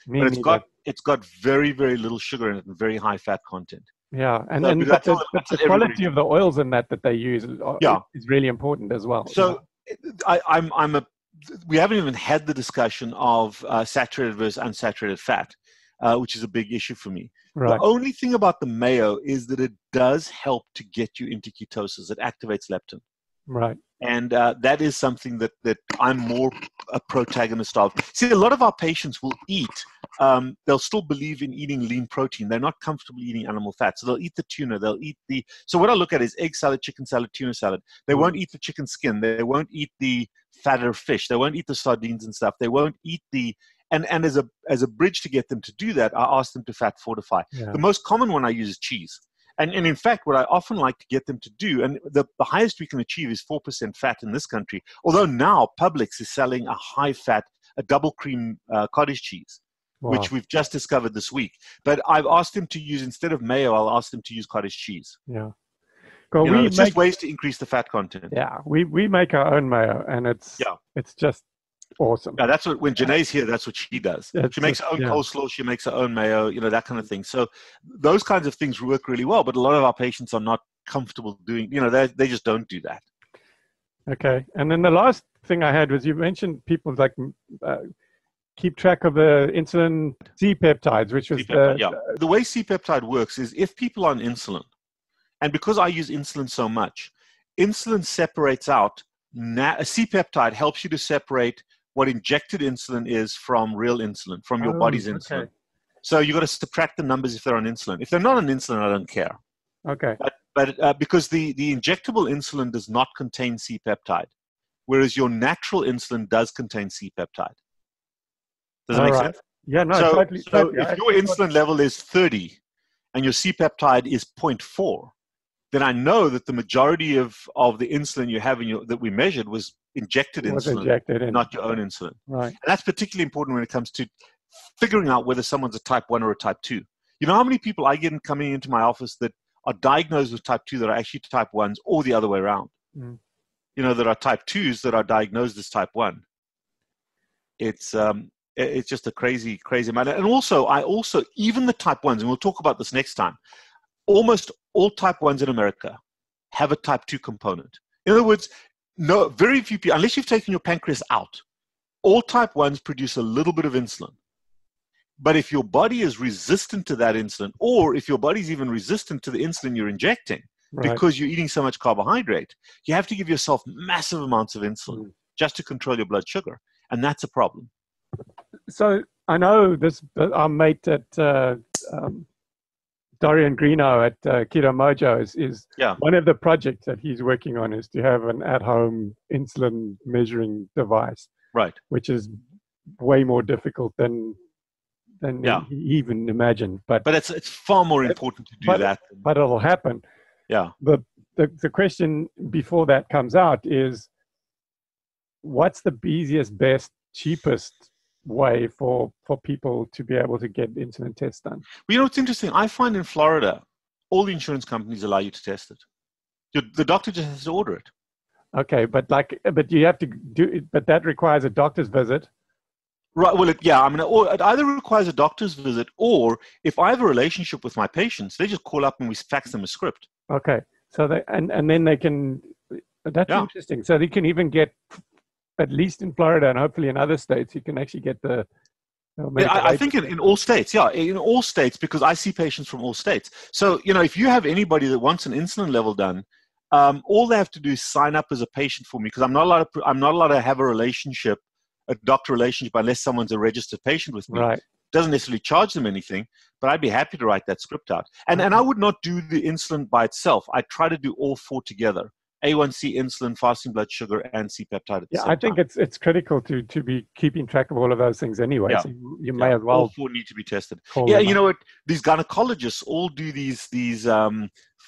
but it's got very, very little sugar in it and very high fat content. Yeah, and the quality of the oils in that they use is really important as well. So we haven't even had the discussion of saturated versus unsaturated fat, which is a big issue for me. Right. The only thing about the mayo is that it does help to get you into ketosis. It activates leptin. Right. And that is something that I'm more a protagonist of. See, a lot of our patients will eat. They'll still believe in eating lean protein. They're not comfortable eating animal fat. So they'll eat the tuna. They'll eat so what I look at is egg salad, chicken salad, tuna salad. They won't eat the chicken skin. They won't eat the fatter fish. They won't eat the sardines and stuff. They won't eat and as a bridge to get them to do that, I ask them to fat fortify. Yeah. The most common one I use is cheese. And in fact, what I often like to get them to do, and the highest we can achieve is 4% fat in this country, although now Publix is selling a double cream cottage cheese, which we've just discovered this week. But I've asked them to use, instead of mayo, I'll ask them to use cottage cheese. Yeah. It's just ways to increase the fat content. Yeah, we make our own mayo, and it's just awesome. Yeah, that's what, when Janae's here, that's what she does. She makes her own coleslaw, she makes her own mayo, that kind of thing. So those kinds of things work really well, but a lot of our patients are not comfortable doing, they just don't do that. Okay. And then the last thing I had was, you mentioned people like keep track of the insulin C-peptides, which was the way C-peptide works is, if people are on insulin, and because I use insulin so much, insulin separates out, a C-peptide helps you to separate what injected insulin is from real insulin, from your body's insulin. Okay. So you got to subtract the numbers if they're on insulin. If they're not on insulin, I don't care. Okay. But because the injectable insulin does not contain C-peptide, whereas your natural insulin does contain C-peptide. Does that make sense? Yeah, no, so, totally. So if your insulin level is 30 and your C-peptide is 0.4, then I know that the majority of the insulin you have that we measured was injected insulin, not your own insulin. Right. And that's particularly important when it comes to figuring out whether someone's a type 1 or a type 2. You know how many people I get coming into my office that are diagnosed with type 2 that are actually type 1s, or the other way around? Mm. That are type 2s that are diagnosed as type 1. It's just a crazy, crazy amount. And also, even the type 1s, and we'll talk about this next time, almost all type 1s in America have a type 2 component. In other words, No, very few people, unless you've taken your pancreas out, all type 1s produce a little bit of insulin. But if your body is resistant to that insulin, or if your body's even resistant to the insulin you're injecting, Right. because you're eating so much carbohydrate, you have to give yourself massive amounts of insulin just to control your blood sugar. And that's a problem. So I know this, our mate at Dorian Greeno at Keto Mojo is one of the projects that he's working on is to have an at-home insulin measuring device. Right. Which is way more difficult than he even imagined. But it's far more important to do that. But it'll happen. Yeah. The question before that comes out is, what's the easiest, best, cheapest way for people to be able to get insulin tests done? Well, you know, it's interesting. I find in Florida, all the insurance companies allow you to test it. The doctor just has to order it. Okay, but you have to do it, but that requires a doctor's visit. Right. Well, it either requires a doctor's visit, or if I have a relationship with my patients, they just call up and we fax them a script. Okay. So and then they can. That's interesting. So they can even get, at least in Florida and hopefully in other states, you can actually get the. I think in all states, in all states, because I see patients from all states. So if you have anybody that wants an insulin level done, all they have to do is sign up as a patient for me, because I'm not allowed to have a doctor relationship unless someone's a registered patient with me. Right. Doesn't necessarily charge them anything, but I'd be happy to write that script out. And I would not do the insulin by itself. I try to do all four together: A1c, insulin, fasting blood sugar, and C-peptide. I think it's critical to be keeping track of all of those things anyway. Yeah. So you may as well. All four need to be tested. Yeah, you know what? These gynecologists all do these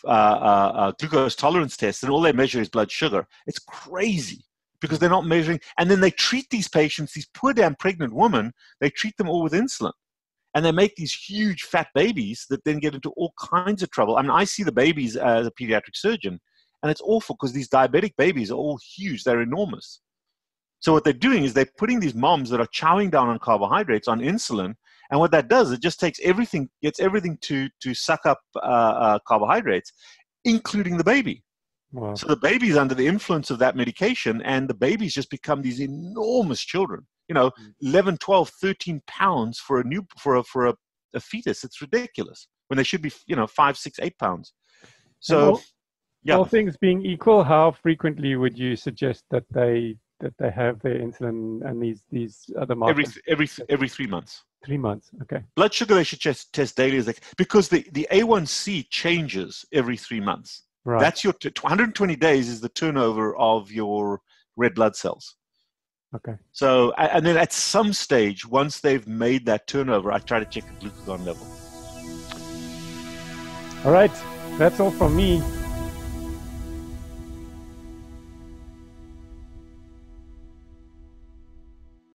glucose tolerance tests, and all they measure is blood sugar. It's crazy, because they're not measuring. And then they treat these patients, these poor damn pregnant women, they treat them all with insulin. And they make these huge fat babies that then get into all kinds of trouble. I mean, I see the babies as a pediatric surgeon, and it's awful because these diabetic babies are all huge. They're enormous. So what they're doing is they're putting these moms that are chowing down on carbohydrates on insulin. And what that does, it just takes everything, gets everything to suck up carbohydrates, including the baby. Wow. So the baby's under the influence of that medication, and the babies just become these enormous children. 11, 12, 13 pounds for a fetus. It's ridiculous when they should be 5, 6, 8 pounds. So all things being equal, how frequently would you suggest that they have their insulin and these other markers? Every 3 months. 3 months. Okay. Blood sugar they should test daily, because the A1c changes every 3 months. Right. That's your 120 days is the turnover of your red blood cells. Okay. So, and then at some stage, once they've made that turnover, I try to check the glucagon level. All right. That's all from me.